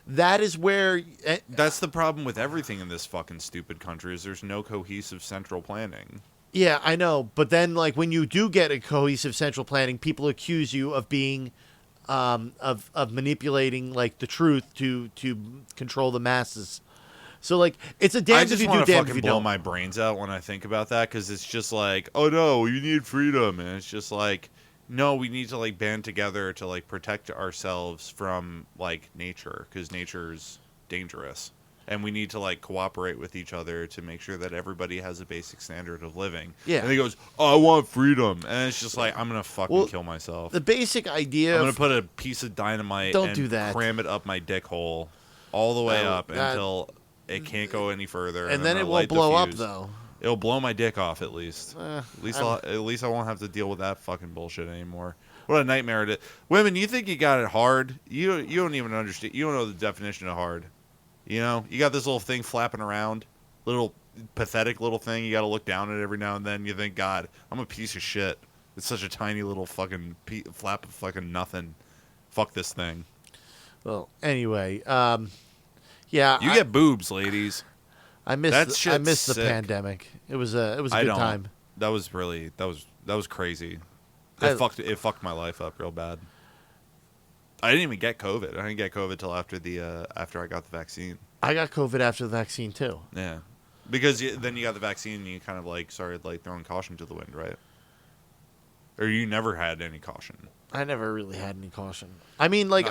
that is where That's the problem with everything in this fucking stupid country is there's no cohesive central planning. yeah, I know, but then when you do get a cohesive central planning, people accuse you of being of manipulating the truth to control the masses. So it's a I damned if just you want do, to damned if fucking you blow don't. my brains out when I think about that because it's just like, oh no, you need freedom, and it's just like, no, we need to band together to protect ourselves from nature because nature's dangerous, and we need to cooperate with each other to make sure that everybody has a basic standard of living. Yeah. And he goes, oh, I want freedom, and it's just I'm gonna fucking kill myself. The basic idea I'm gonna put a piece of dynamite Don't and do that. cram it up my dick hole all the way up that- until it can't go any further, and then I'm it gonna won't light the blow up fuse. though. It'll blow my dick off at least. Eh, At least I won't have to deal with that fucking bullshit anymore. What a nightmare it is. Women, you think you got it hard? You don't even understand. You don't know the definition of hard. You know, you got this little thing flapping around, little pathetic little thing. You got to look down at it every now and then. You think, God, I'm a piece of shit. It's such a tiny little fucking flap of fucking nothing. Fuck this thing. Well, anyway, yeah, You get boobs, ladies. I miss that the shit's sick. pandemic. It was a I good don't. time. That was really that was crazy. I- It fucked my life up real bad. I didn't even get COVID. I didn't get COVID till after I got the vaccine. I got COVID after the vaccine too. Yeah, because then you got the vaccine and you kind of started throwing caution to the wind, right? Or you never had any caution. I never really had any caution. I mean, Nice.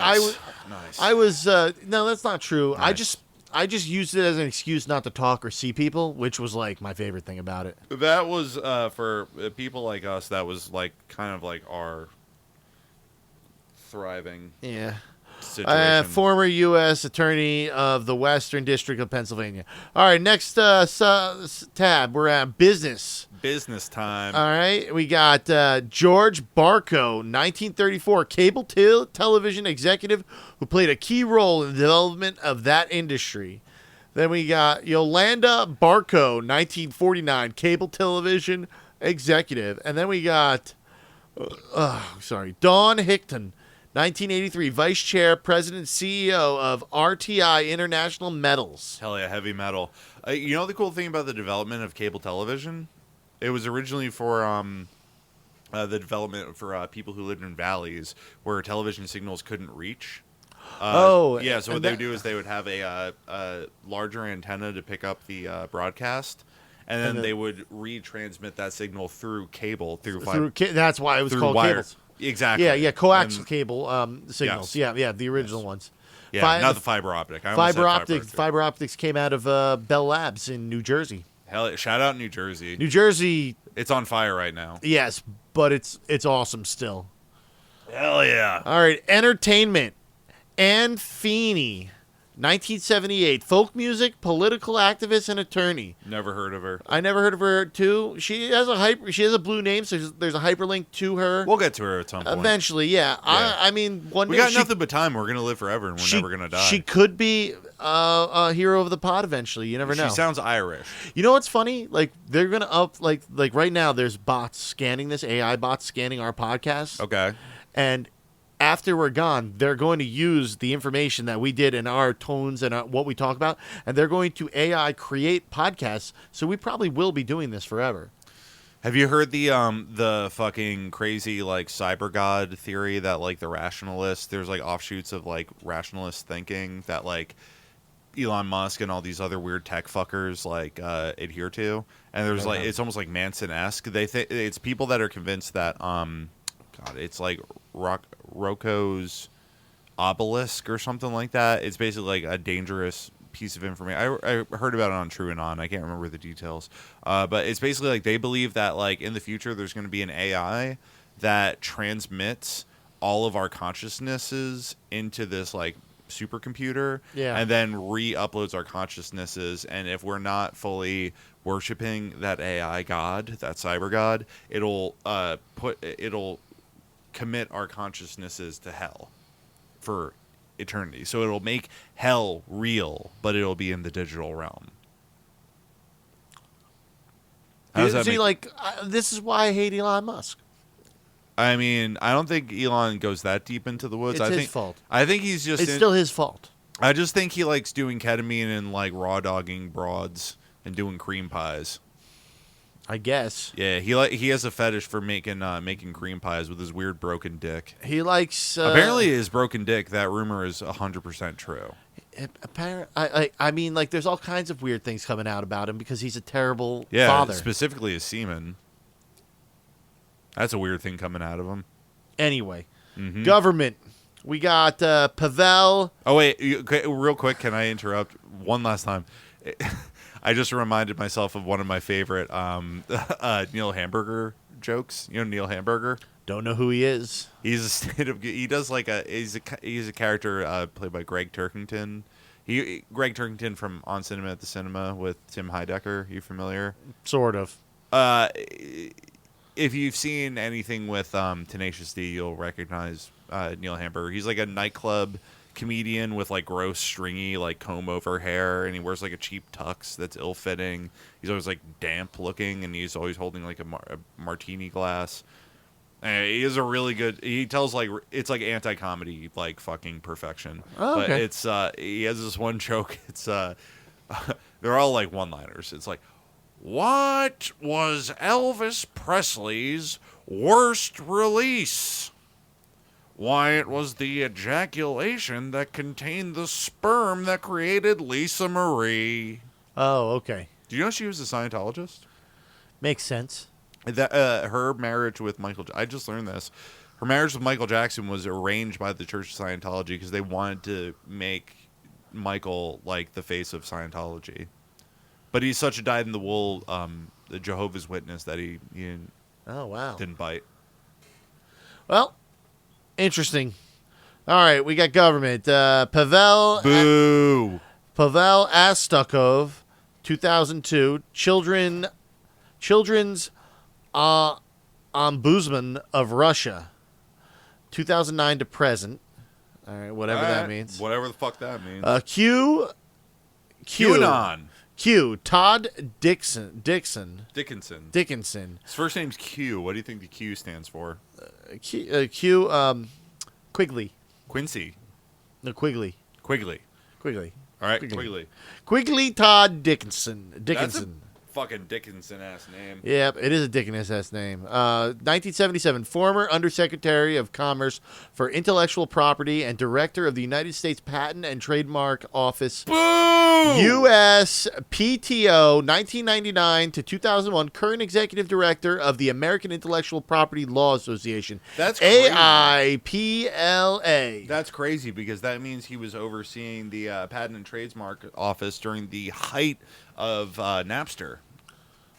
I was no, that's not true. Nice. I just used it as an excuse not to talk or see people, which was my favorite thing about it. That was for people like us. That was kind of our thriving Yeah. situation. Former U.S. Attorney of the Western District of Pennsylvania. All right, next tab. We're at business. Business time. All right, we got George Barco, 1934, cable television executive who played a key role in the development of that industry. Then we got Yolanda Barco, 1949, cable television executive. And then we got, Dawn Hickton, 1983, Vice Chair, President, CEO of RTI International Metals. Hell yeah, heavy metal. You know the cool thing about the development of cable television? It was originally for the development for people who lived in valleys where television signals couldn't reach. Yeah, so what they would do is they would have a larger antenna to pick up the broadcast, and then they would retransmit that signal through cable, through fiber. That's why it was called wire. cables. Exactly. Yeah, coaxial cable signals. Yes. Yeah, the original ones. Yeah, not the fiber optic. I almost said optic. Fiber optics came out of Bell Labs in New Jersey. Hell, shout out New Jersey. New Jersey, It's on fire right now. yes, but it's awesome still. Hell yeah. All right, entertainment. Anne Feeney, 1978, folk music, political activist, and attorney. Never heard of her. I never heard of her too. She has a blue name, so there's a hyperlink to her. We'll get to her at some point. Eventually, yeah. I mean, one We day got nothing but time. We're gonna live forever, and we're never gonna die. She could be a hero of the pod eventually. You never know. She sounds Irish. You know what's funny? They're gonna up like right now. There's bots scanning this AI bots scanning our podcast. Okay. And after we're gone, they're going to use the information that we did in our tones and what we talk about, and they're going to AI create podcasts. So we probably will be doing this forever. Have you heard the fucking crazy cyber god theory that the rationalists, there's offshoots of rationalist thinking that Elon Musk and all these other weird tech fuckers adhere to, and there's it's almost like Manson-esque. They think it's people that are convinced that it's Rocco's obelisk or something like that. It's basically a dangerous piece of information. I heard about it on True and On. I can't remember the details. But it's basically they believe that in the future there's going to be an AI that transmits all of our consciousnesses into this supercomputer, and then re-uploads our consciousnesses. And if we're not fully worshiping that AI god, that cyber god, it'll commit our consciousnesses to hell for eternity. So it'll make hell real, but it'll be in the digital realm. How does that See, make- like, this is why I hate Elon Musk. I mean, I don't think Elon goes that deep into the woods. It's I his think fault. I think he's just It's still his fault. I just think he likes doing ketamine and like raw dogging broads and doing cream pies. I guess. Yeah, he has a fetish for making cream pies with his weird broken dick. He likes... Apparently his broken dick, that rumor is 100% true. I mean, like, there's all kinds of weird things coming out about him because he's a terrible Yeah, father. specifically his semen. That's a weird thing coming out of him. Anyway, Mhm. government. We got Pavel. Oh, wait, real quick, can I interrupt one last time? I just reminded myself of one of my favorite Neil Hamburger jokes. You know Neil Hamburger? Don't know who he is. He's a stand-up. He does like he's a character played by Greg Turkington. Greg Turkington from On Cinema at the Cinema with Tim Heidecker. You familiar? Sort of. If you've seen anything with Tenacious D, you'll recognize Neil Hamburger. He's like a nightclub comedian with like gross, stringy, like comb over hair, and he wears like a cheap tux that's ill-fitting. He's always like damp looking, and he's always holding like a martini glass. He is a really good. He tells like it's like anti-comedy, like fucking perfection. Oh, okay. But it's he has this one joke. It's they're all like one-liners. It's like, what was Elvis Presley's worst release? Why, it was the ejaculation that contained the sperm that created Lisa Marie. Oh, okay. Do you know she was a Scientologist? Makes sense. That her marriage with Michael, I just learned this. Her marriage with Michael Jackson was arranged by the Church of Scientology because they wanted to make Michael like the face of Scientology. But he's such a dyed-in-the-wool the Jehovah's Witness that he Oh, wow. didn't bite. Well, interesting. All right, we got government. Pavel Astukov, 2002, Children's Ombudsman of Russia, 2009 to present. All right, whatever that means. Whatever the fuck that means. QAnon. Todd Dickinson. Dickinson. His first name's Q. What do you think the Q stands for? Quigley. Quincy. No, Quigley. Quigley. All right, Quigley. Quigley Todd Dickinson. That's a fucking Dickinson-ass name. Yep, it is a Dickinson-ass name. 1977, former Undersecretary of Commerce for Intellectual Property and Director of the United States Patent and Trademark Office. Boo! U.S. PTO, 1999 to 2001. Current Executive Director of the American Intellectual Property Law Association. That's crazy. AIPLA. That's crazy because that means he was overseeing the Patent and Trademark Office during the height of Napster.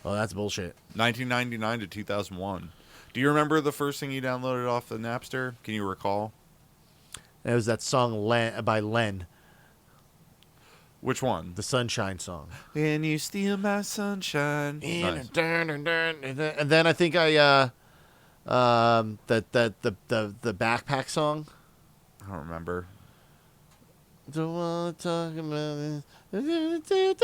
Oh, that's bullshit. 1999 to 2001. Do you remember the first thing you downloaded off the Napster? Can you recall? It was that song by Len, Which one? the Sunshine song. Can you steal my sunshine? Nice. And then I think the backpack song. I don't remember. Don't want to talk about it.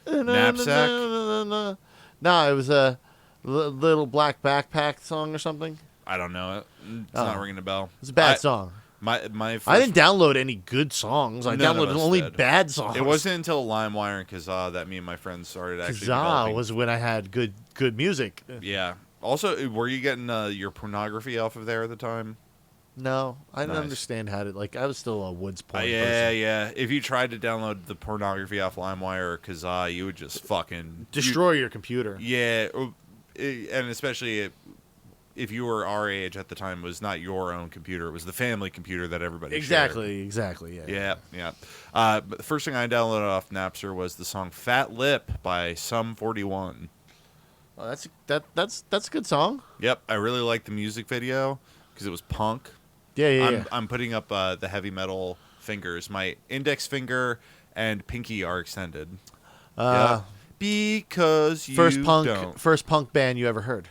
Knapsack? No, it was a little black backpack song or something. I don't know it. It's not ringing a bell. It's a bad song. My first, I didn't download any good songs. I None of downloaded us only did. bad songs. It wasn't until LimeWire and Kazaa that me and my friends started actually Kazaa developing. was when I had good music. Yeah. Also, were you getting your pornography off of there at the time? No, I didn't Nice. understand how to, like, I was still a Woods porn Yeah, person. yeah. If you tried to download the pornography off LimeWire or Kazaa, you would just fucking Destroy your computer. Yeah, and especially if you were our age at the time, it was not your own computer; it was the family computer that everybody shared. Exactly. Yeah. But the first thing I downloaded off Napster was the song "Fat Lip" by Sum 41. Well, that's a good song. Yep, I really liked the music video because it was punk. Yeah. I'm putting up the heavy metal fingers. My index finger and pinky are extended. Yeah. Because you First punk don't. band you ever heard?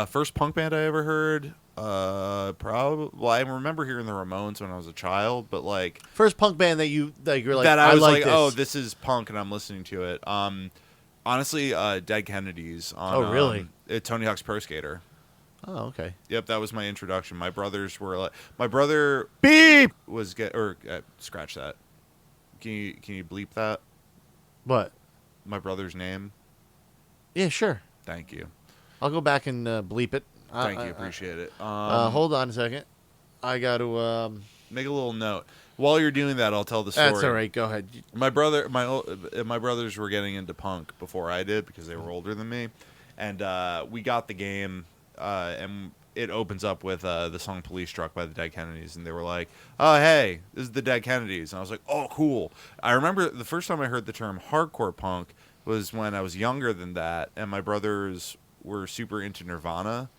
First punk band I ever heard. Probably. Well, I remember hearing the Ramones when I was a child, but like First punk band that you're like, that I was like, this. oh, this is punk, and I'm listening to it. Honestly, Dead Kennedys on. Oh, really? Tony Hawk's Pro Skater. Oh, okay. Yep, that was my introduction. My brothers were like, my brother Beep. was scratch that. Can you bleep that? What? My brother's name. Yeah, sure. Thank you. I'll go back and bleep it. Thank you, appreciate it. Hold on a second. I got to make a little note. While you're doing that, I'll tell the story. That's all right. Go ahead. My brothers were getting into punk before I did because they were older than me, and we got the game, and it opens up with the song "Police Truck" by the Dead Kennedys, and they were like, "Oh, hey, this is the Dead Kennedys," and I was like, "Oh, cool." I remember the first time I heard the term hardcore punk was when I was younger than that, and my brothers were super into Nirvana.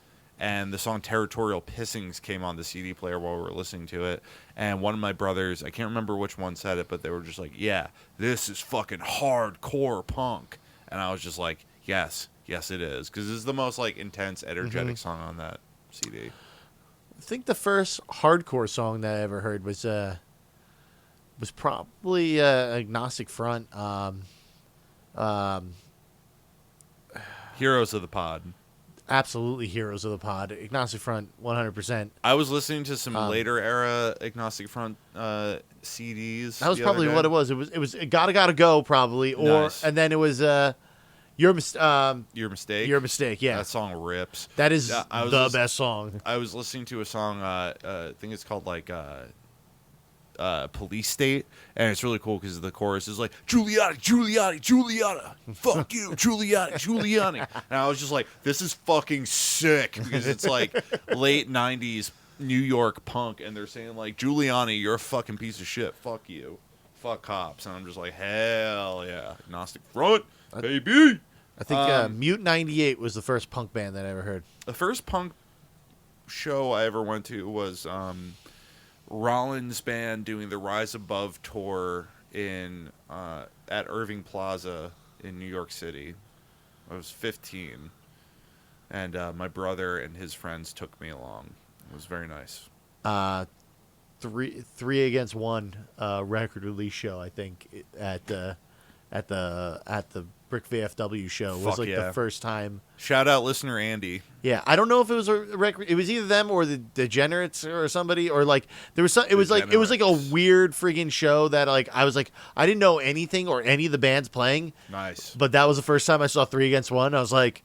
And the song Territorial Pissings came on the CD player while we were listening to it. And one of my brothers, I can't remember which one said it, but they were just like, yeah, this is fucking hardcore punk. And I was just like, yes, it is. Because this is the most like intense, energetic song on that CD. I think the first hardcore song that I ever heard was probably Agnostic Front. Heroes of the Pod. Absolutely Heroes of the Pod. Agnostic Front, 100%. I was listening to some later era Agnostic Front CDs. That was probably what it was. It was Gotta Go probably, or nice. And then it was Your Mistake. Your Mistake. Yeah, that song rips. That is the best song. I was listening to a song. I think it's called like. Police State, and it's really cool because the chorus is like Giuliani, fuck you, Giuliani, and I was just like, this is fucking sick because it's like late 90s New York punk, and they're saying like, Giuliani, you're a fucking piece of shit, fuck you, fuck cops, and I'm just like, hell yeah, Agnostic Front, baby. I think Mute 98 was the first punk band that I ever heard. The first punk show I ever went to was Rollins' band doing the Rise Above tour in at Irving Plaza in New York City. I was 15, and my brother and his friends took me along. It was very nice. Three Against One record release show, I think, at the Brick VFW show was the first time. Shout out listener Andy. Yeah, I don't know if it was a record. It was either them or the Degenerates or somebody, or like there was some. It was like a weird friggin' show that like I was like I didn't know anything or any of the bands playing. Nice. But that was the first time I saw 3 Against 1. I was like,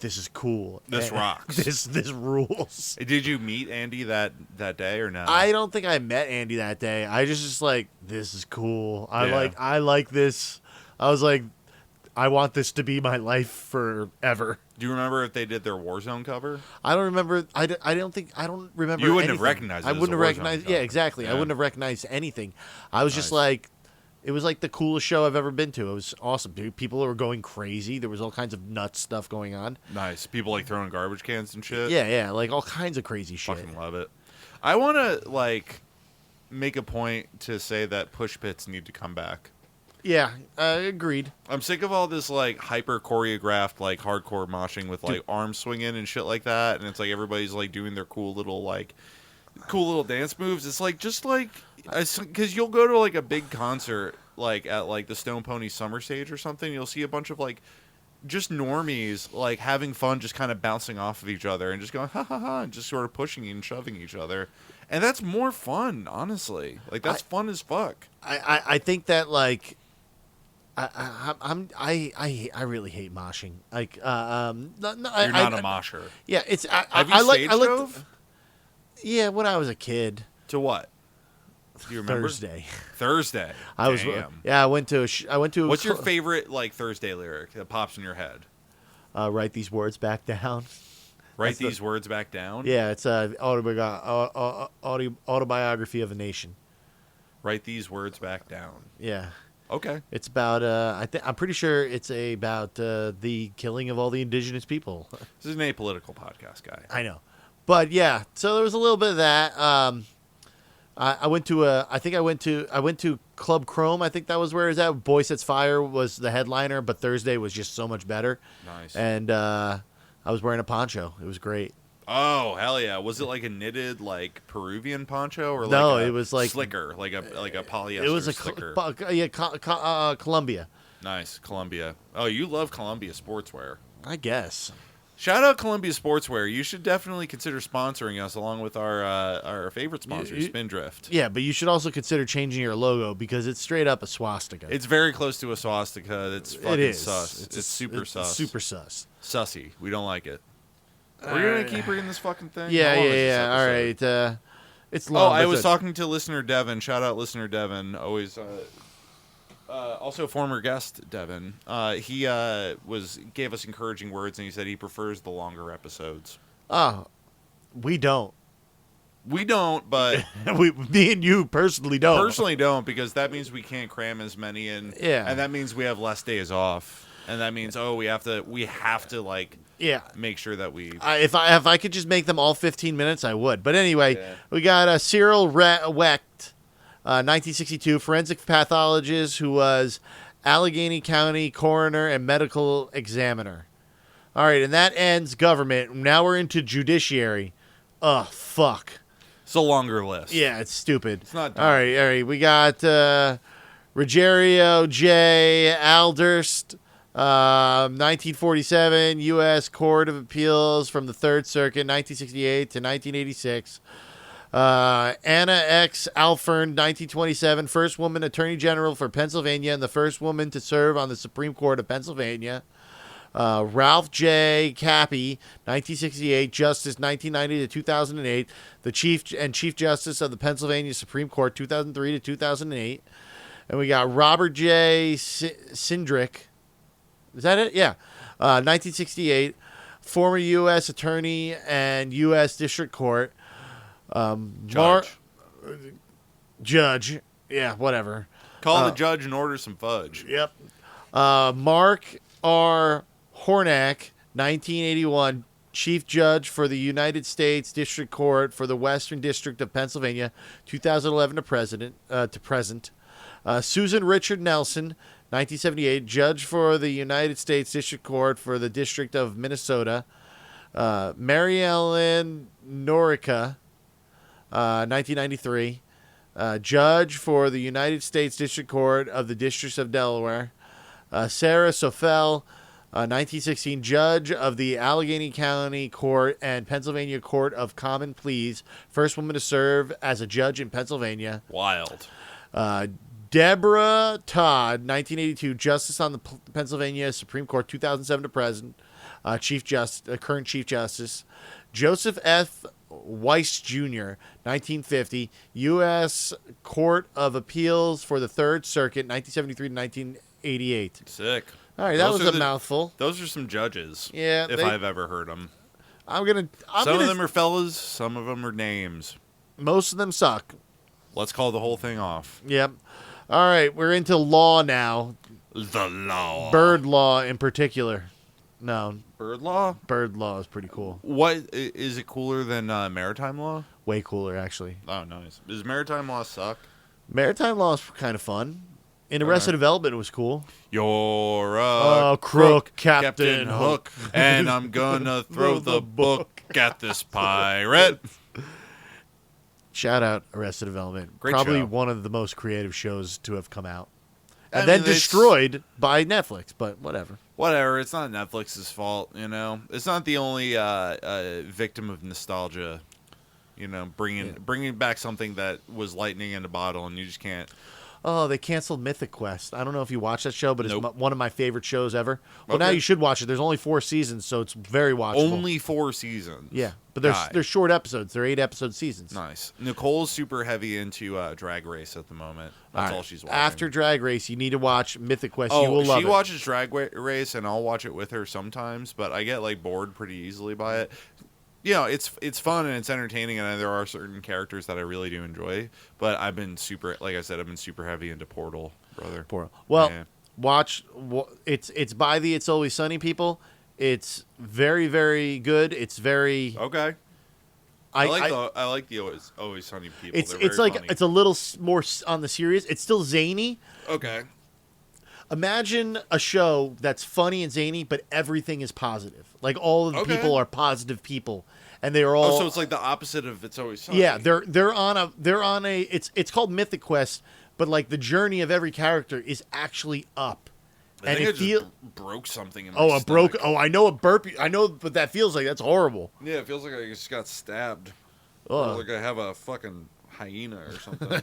this is cool. This rocks. This rules. Did you meet Andy that day or no? I don't think I met Andy that day. I just like, this is cool. I like this. I was like, I want this to be my life forever. Do you remember if they did their Warzone cover? I don't remember. I don't remember. You wouldn't anything. have recognized it. I wouldn't have recognized. Cover. Yeah, exactly. Yeah. I wouldn't have recognized anything. I was just like, it was like the coolest show I've ever been to. It was awesome, dude. People were going crazy. There was all kinds of nuts stuff going on. Nice. People like throwing garbage cans and shit. Yeah, like all kinds of crazy shit. Fucking love it. I want to like make a point to say that push pits need to come back. Yeah, agreed. I'm sick of all this like hyper choreographed like hardcore moshing with like arms swinging and shit like that, and it's like everybody's like doing their cool little dance moves. It's like just like because you'll go to like a big concert like at like the Stone Pony Summer Stage or something, you'll see a bunch of like just normies like having fun, just kind of bouncing off of each other and just going ha ha ha and just sort of pushing and shoving each other, and that's more fun, honestly. Like that's fun as fuck. I think that like. I really hate moshing. Like, you're not a mosher. Yeah, it's. Have you stage drove? Yeah, when I was a kid. To what? Do you remember? Thursday. Damn. I went to. What's your favorite like Thursday lyric that pops in your head? Write these words back down. Write these words back down. Yeah, it's autobiography of a nation. Write these words back down. Yeah. Okay. It's about I'm pretty sure it's about the killing of all the indigenous people. This is an apolitical podcast, guy. I know. But yeah, so there was a little bit of that. I went to Club Chrome. I think that was where it was at. Boy Sets Fire was the headliner, but Thursday was just so much better. Nice. And I was wearing a poncho. It was great. Oh hell yeah! Was it like a knitted like Peruvian poncho or No, like a it was like slicker, like a polyester it was a slicker? Columbia. Nice, Columbia. Oh, you love Columbia sportswear. I guess. Shout out Columbia Sportswear. You should definitely consider sponsoring us along with our favorite sponsor, Spindrift. Yeah, but you should also consider changing your logo because it's straight up a swastika. It's very close to a swastika. It's fucking sus. It's super it's sus. Super sus. Sussy. We don't like it. We're gonna keep reading this fucking thing. Yeah, How long is this yeah. All episode? right. It's long. Oh, I was talking. talking to listener Devin. Shout out listener Devin. Always. Also former guest Devin. He gave us encouraging words, and he said he prefers the longer episodes. Oh, we don't. We don't, but me and you personally don't. Personally don't, because that means we can't cram as many in. Yeah. And that means we have less days off. And that means we have to like make sure that we if I could just make them all 15 minutes, I would. But anyway, we got Cyril Wecht, 1962, forensic pathologist who was Allegheny County coroner and medical examiner. All right, and that ends government. Now we're into judiciary. Oh, fuck. It's a longer list. Yeah, it's stupid. It's not. All right. We got Ruggiero J. Alderst, 1947, U.S. Court of Appeals from the Third Circuit, 1968 to 1986. Anna X. Alfern, 1927, first woman Attorney General for Pennsylvania and the first woman to serve on the Supreme Court of Pennsylvania. Ralph J. Cappy, 1968, Justice 1990 to 2008, the Chief Justice of the Pennsylvania Supreme Court 2003 to 2008. And we got Robert J. Sindrick. Is that it? Yeah. 1968, former U.S. Attorney and U.S. District Court. Judge. Yeah, whatever. Call the judge and order some fudge. Yep. Mark R. Hornack, 1981, Chief Judge for the United States District Court for the Western District of Pennsylvania, 2011 to present. Susan Richard Nelson, 1978, Judge for the United States District Court for the District of Minnesota. Mary Ellen Norica, 1993, Judge for the United States District Court of the Districts of Delaware. Sarah Sofel, 1916, Judge of the Allegheny County Court and Pennsylvania Court of Common Pleas, first woman to serve as a judge in Pennsylvania. Wild. Deborah Todd, 1982, Justice on the Pennsylvania Supreme Court, 2007 to present, current Chief Justice. Joseph F. Weiss Jr., 1950, U.S. Court of Appeals for the Third Circuit, 1973 to 1988. Sick. All right, that was a mouthful. Those are some judges. Yeah, if I've ever heard them. Some of them are fellas, some of them are names. Most of them suck. Let's call the whole thing off. Yep. All right, we're into law now. The law. Bird law in particular. No. Bird law? Bird law is pretty cool. What is it cooler than maritime law? Way cooler, actually. Oh, nice. Does maritime law suck? Maritime law is kind of fun. In Arrested Development, it was cool. You're a crook, Captain Hook. And I'm gonna throw the book at this pirate. Shout out Arrested Development. Great Probably show. one of the most creative shows to have come out. And then destroyed by Netflix, but whatever. Whatever. It's not Netflix's fault, you know. It's not the only victim of nostalgia, you know, bringing back something that was lightning in a bottle, and you just can't. Oh, they canceled Mythic Quest. I don't know if you watch that show, but it's one of my favorite shows ever. Well, now you should watch it. There's only 4 seasons, so it's very watchable. Only 4 seasons? Yeah, but they're short episodes. They're 8-episode seasons. Nice. Nicole's super heavy into Drag Race at the moment. That's all she's watching. After Drag Race, you need to watch Mythic Quest. You will love it. She watches Drag Race, and I'll watch it with her sometimes, but I get like bored pretty easily by it. You know, it's fun and it's entertaining, and there are certain characters that I really do enjoy. But I've been super heavy into Portal, brother. Portal. Well, watch. It's by the It's Always Sunny people. It's very, very good. It's very okay. I like the Always Sunny people. It's like funny. It's a little more on the serious. It's still zany. Okay. Imagine a show that's funny and zany, but everything is positive. Like all of the people are positive people. and they are all. Oh, so it's like the opposite of It's Always Sunny. Yeah, they're on a. It's called Mythic Quest, but like the journey of every character is actually up. I think I just broke something in my stomach. stomach. Oh, I know a burp. I know what that feels like. That's horrible. Yeah, it feels like I just got stabbed. Ugh. Or like I have a fucking hyena or something.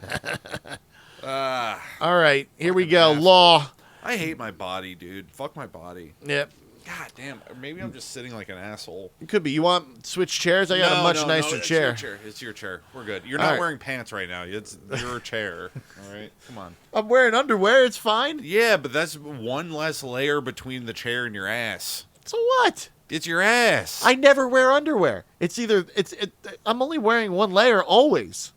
All right, here we go. asshole. Law. I hate my body, dude. Fuck my body. Yep. God damn. Maybe I'm just sitting like an asshole. It could be. You want switch chairs? I got a much nicer chair. It's your chair. It's your chair. We're good. You're All not right. wearing pants right now. It's your chair. All right? Come on. I'm wearing underwear. It's fine. Yeah, but that's one less layer between the chair and your ass. So what? It's your ass. I never wear underwear. I'm only wearing one layer always.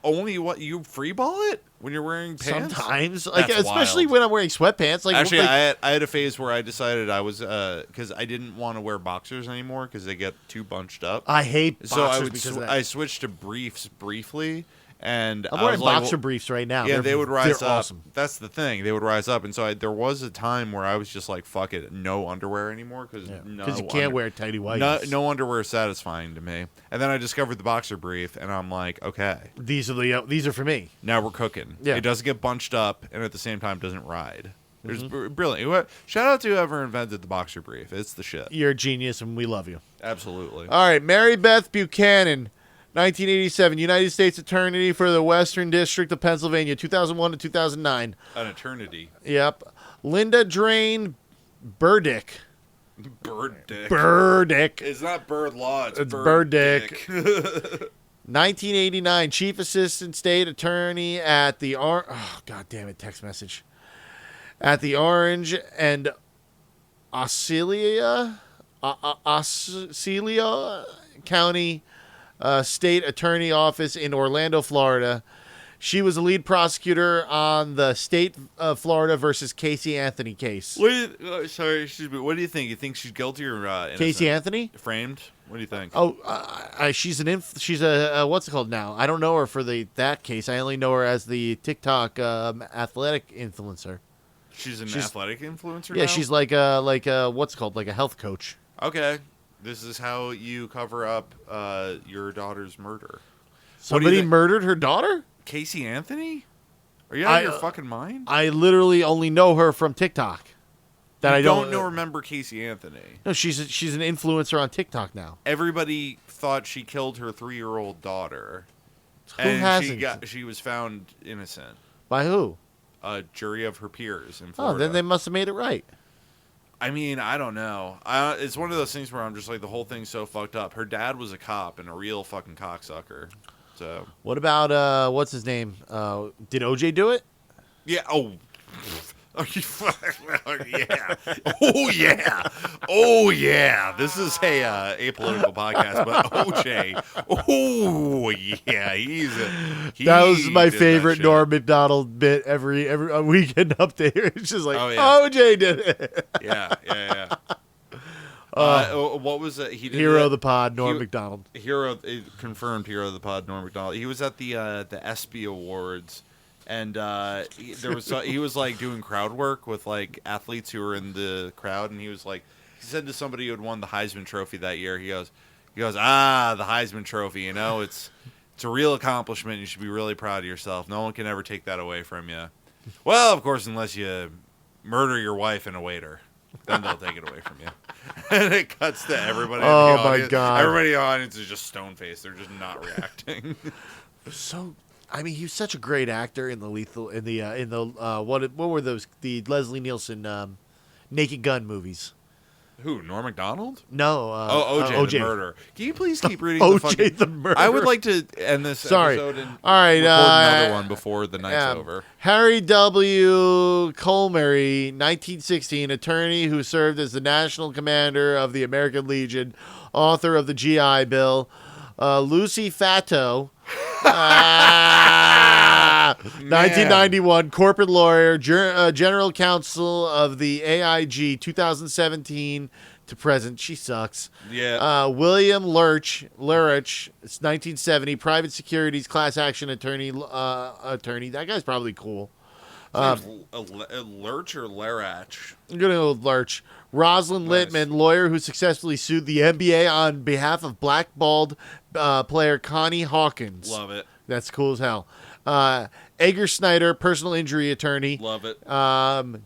Only what you freeball it when you're wearing pants? Sometimes, like That's especially wild. when I'm wearing sweatpants. Like Actually, like, I had a phase where I decided I was because I didn't want to wear boxers anymore because they get too bunched up. I hate boxers So I would because of that. I switched to briefs briefly, and I'm I wearing was like, boxer briefs right now. Yeah, they would rise they're up. Awesome. That's the thing; they would rise up, and so there was a time where I was just like, "Fuck it, no underwear anymore," because you can't wear tighty whities. no underwear is satisfying to me. And then I discovered the boxer brief, and I'm like, okay, These are for me. now we're cooking. Yeah. It doesn't get bunched up, and at the same time doesn't ride. It's brilliant. Shout out to whoever invented the boxer brief. It's the shit. You're a genius, and we love you. Absolutely. All right, Mary Beth Buchanan, 1987, United States Attorney for the Western District of Pennsylvania, 2001 to 2009. An eternity. Yep. Linda Drain Burdick. Bird-dick. Burdick. It's not bird law. It's Bird-dick. bird-dick. 1989, Chief Assistant State Attorney at the God damn it, text message. At the Orange and Osceola County State Attorney Office in Orlando, Florida. She was the lead prosecutor on the state of Florida versus Casey Anthony case. Sorry, excuse me. What do you think? You think she's guilty or innocent? Casey Anthony? Framed? What do you think? Oh, she's she's a what's it called now? I don't know her for that case. I only know her as the TikTok athletic influencer. She's an athletic influencer. Yeah, now? she's like what's it called, like a health coach. Okay. This is how you cover up your daughter's murder. Somebody murdered her daughter? Casey Anthony? Are you out of your fucking mind? I literally only know her from TikTok. I don't remember Casey Anthony. No, she's an influencer on TikTok now. Everybody thought she killed her 3-year-old daughter. Who hasn't? She was found innocent. By who? A jury of her peers in Oh, Florida. then they must have made it right. I mean, I don't know. It's one of those things where I'm just like, the whole thing's so fucked up. Her dad was a cop and a real fucking cocksucker. So what about what's his name? Did OJ do it? Yeah. Oh. Yeah. Oh yeah. Oh yeah. This is a apolitical podcast, but OJ. Oh yeah. That was my favorite Norm Macdonald bit every weekend update. It's just like, OJ did it. Yeah. What was it? He did Hero of the Pod, Norm Macdonald. Confirmed hero of the pod, Norm Macdonald. He was at the ESPY Awards, and he was like doing crowd work with like athletes who were in the crowd, and he said to somebody who had won the Heisman Trophy that year, he goes, the Heisman Trophy, it's a real accomplishment. You should be really proud of yourself. No one can ever take that away from you. Well, of course, unless you murder your wife and a waiter. Then they'll take it away from you. And it cuts to everybody in the audience. Oh, my God. Everybody in the audience is just stone-faced. They're just not reacting. So, I mean, he was such a great actor in the what were those, the Leslie Nielsen Naked Gun movies? Who, Norm Macdonald? No. OJ the murderer. Can you please keep reading OJ the murderer. I would like to end this episode and all right, record another one before the night's over. Harry W. Colmery, 1916, attorney who served as the national commander of the American Legion, author of the GI Bill. Lucy Fatto, 1991, corporate lawyer, general counsel of the AIG, 2017 to present. She sucks. Yeah. William Lurch, 1970, private securities class action attorney. That guy's probably cool. Lurch or Larach? I'm going to go with Lurch. Rosalind Nice. Littman, lawyer who successfully sued the NBA on behalf of blackballed player Connie Hawkins. Love it. That's cool as hell. Edgar Snyder, personal injury attorney. Love it.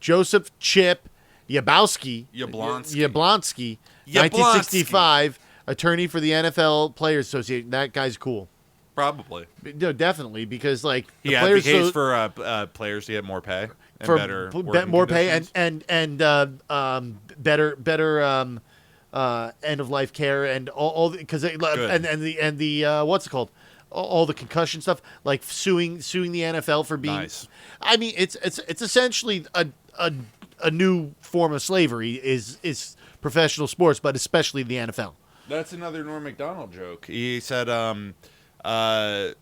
Joseph Chip Yablonsky, Yablonsky. 1965, attorney for the NFL Players Association. That guy's cool. Probably. No, definitely, because like He the players advocates for players to get more pay and for better more pay conditions. and better end of life care and all because and the what's it called, all the concussion stuff, like suing the NFL for being. Nice. I mean, it's essentially a new form of slavery is professional sports, but especially the NFL. That's another Norm Macdonald joke. He said, Yeah,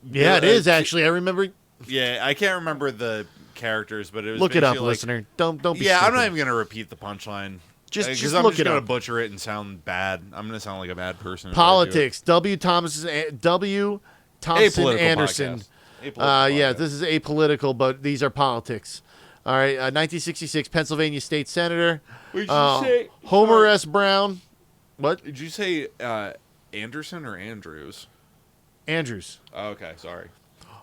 it is actually. I remember. Yeah, I can't remember the characters, but it was Look it up, basically like, listener. Don't be. Yeah, I'm stupid. not even gonna repeat the punchline. Just I'm look just it gonna up. butcher it and sound bad. I'm gonna sound like a bad person. if I do it. Politics. W. Thompson Apolitical Anderson. podcast. Apolitical Yeah, podcast. this is apolitical, but these are politics. All right, 1966 Pennsylvania State Senator. Would you say Homer S. Brown. What? Did you say Anderson or Andrews? Andrews. Oh, okay, sorry.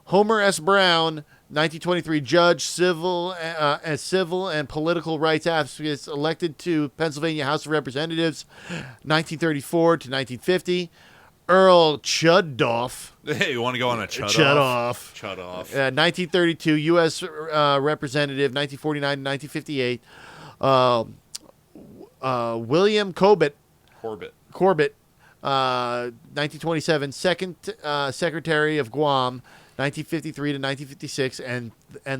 Homer S. Brown, 1923 judge, civil and political rights advocate, elected to Pennsylvania House of Representatives, 1934 to 1950. Earl Chuddoff. Hey, you want to go on a chud Chuddoff. Chud off. 1932 U.S. Representative, 1949 to 1958. William Corbett, 1927, second Secretary of Guam, 1953 to 1956, and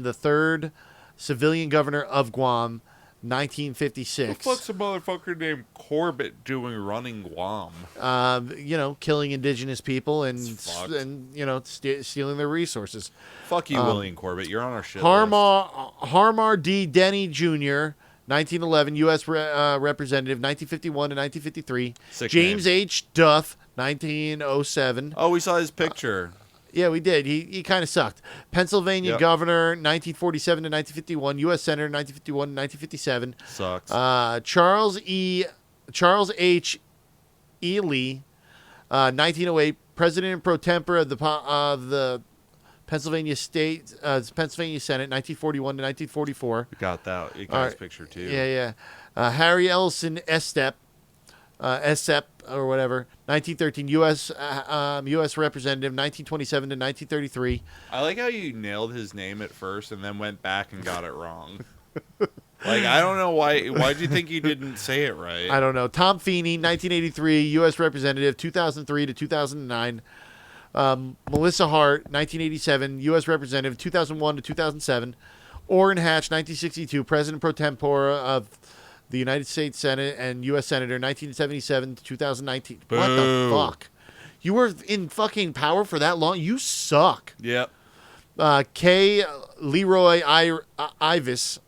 the third civilian governor of Guam, 1956. What's a motherfucker named Corbett doing running Guam? Killing indigenous people and It's fucked. stealing their resources. Fuck you, William Corbett. You're on our shit list. Harmar D. Denny Jr., 1911 U.S. Representative, 1951 to 1953. Sick James name. H. Duff, 1907. Oh, we saw his picture. Yeah, we did. He kind of sucked. Pennsylvania Yep. governor, 1947 to 1951. U.S. senator, 1951 to 1957. Sucks. Charles H. Ely, 1908, president pro tempore of the Pennsylvania Pennsylvania Senate, 1941 to 1944. You got that. You got All his right. picture, too. Yeah. Harry Ellison Estep, or whatever, 1913, U.S. Representative, 1927 to 1933. I like how you nailed his name at first and then went back and got it wrong. Like, I don't know why. Why'd you think you didn't say it right? I don't know. Tom Feeney, 1983, U.S. Representative, 2003 to 2009. Melissa Hart, 1987, U.S. Representative, 2001 to 2007. Orrin Hatch, 1962, President pro tempore of the United States Senate and U.S. Senator, 1977 to 2019. Boo. What the fuck? You were in fucking power for that long? You suck. Yep. K. Leroy Irvis.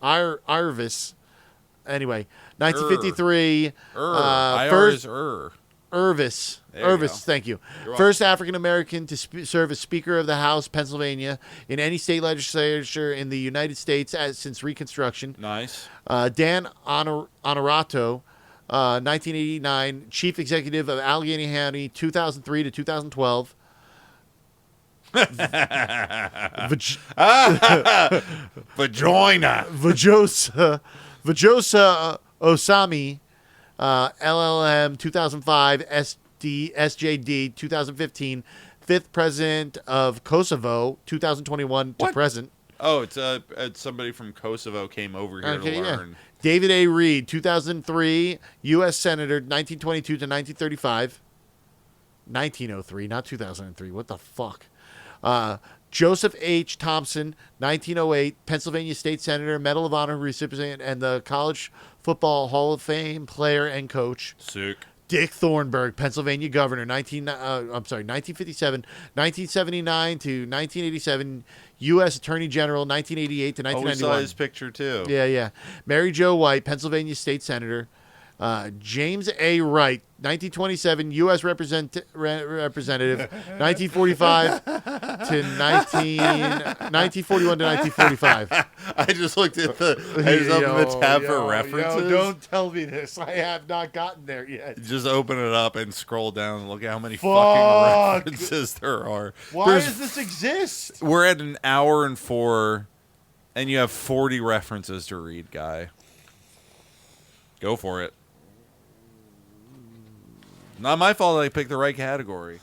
Anyway, 1953. First, Irvis. There you go. Thank you. You're First African American to serve as Speaker of the House, Pennsylvania, in any state legislature in the United States since Reconstruction. Nice. Dan Honorato, 1989, Chief Executive of Allegheny County, 2003 to 2012. Vagina. Vajosa Osami, LLM, 2005, SJD, 2015, fifth president of Kosovo, 2021 to What? present. Oh, it's somebody from Kosovo came over here to learn. David A. Reed, 2003, U.S. Senator, 1922 to 1935. 1903, not 2003. What the fuck? Joseph H. Thompson, 1908, Pennsylvania State Senator, Medal of Honor recipient, and the College Football Hall of Fame player and coach. Sick. Dick Thornburg, Pennsylvania governor, 1957, 1979 to 1987, U.S. Attorney General, 1988 to Oh, we 1991. saw his picture, too. Yeah. Mary Jo White, Pennsylvania State Senator. James A. Wright, 1927, U.S. Representative, 1945 to to 1941 to 1945. I just looked at the tab for references. Don't tell me this. I have not gotten there yet. Just open it up and scroll down and look at how many fucking references there are. Why does this exist? We're at an hour and 4, and you have 40 references to read, Guy. Go for it. Not my fault I picked the right category.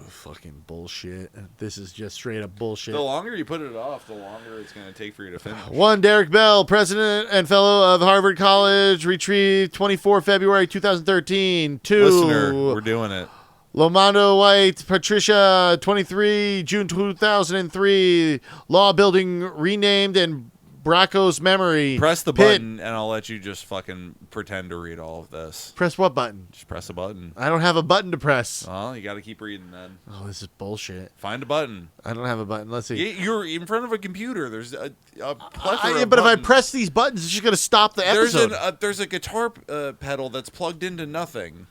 Fucking bullshit. This is just straight up bullshit. The longer you put it off, the longer it's going to take for you to finish. 1. Derek Bell, president and fellow of Harvard College, retrieved 24 February 2013. 2. Listener, we're doing it. Lomando White, Patricia, 23 June 2003. Law building renamed in Bracco's memory. Press the button, and I'll let you just fucking pretend to read all of this. Press what button? Just press a button. I don't have a button to press. Well, you got to keep reading then. Oh, this is bullshit. Find a button. I don't have a button. Let's see. You're in front of a computer. There's a plethora of but if I buttons. press these buttons, it's just going to stop the episode. There's a guitar pedal that's plugged into nothing.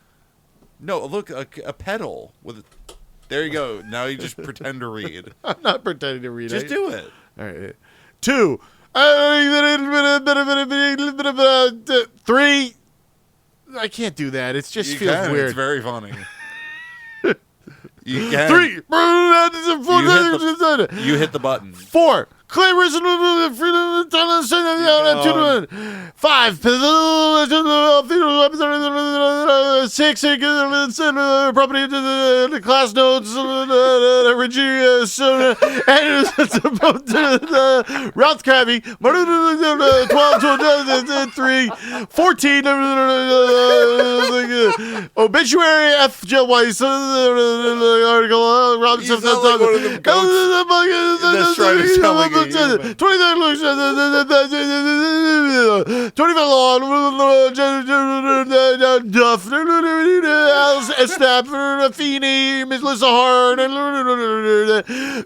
No, look, a pedal with. There you go. Now you just pretend to read. I'm not pretending to read. Just do it. All right. 2. 3. I can't do that. It just feels weird. It's very funny. You can. 3. You hit the button. 4. Claimers and freedom. 5. 6. Property class notes. Ralph Crabby. 12 to 3. 14. Obituary F. Jill Weiss. Article. Robinson. Like one of them goats that's trying to sell like 25 lawn, Duff, Snap, Feeney, Miss Lissa Hart,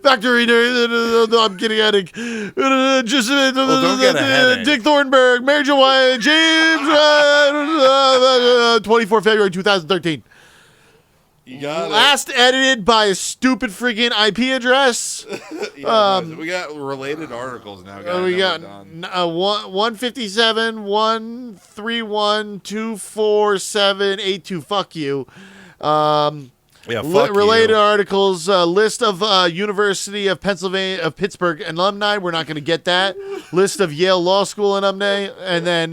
Factory, I'm getting headache. Just don't get a headache. Dick Thornburg, Mary Jo White, James, 24 February 2013. You got Last edited by a stupid freaking IP address. We got related articles now. We got 157, 131, 24782. Fuck you. Related articles. List of University of Pennsylvania of Pittsburgh alumni. We're not going to get that. List of Yale Law School alumni, and then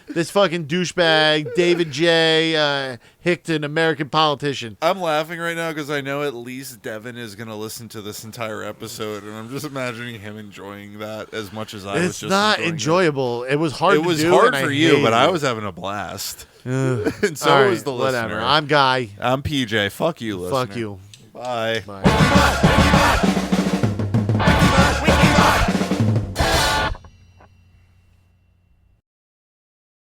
this fucking douchebag David J. Hickton, American politician. I'm laughing right now because I know at least Devin is going to listen to this entire episode, and I'm just imagining him enjoying that as much as I was just. It's not enjoyable. It was hard. It was hard for you, but I was having a blast. And so was the listener. Whatever. I'm Guy. I'm PJ. Fuck you, listener. Fuck you. Bye. Bye.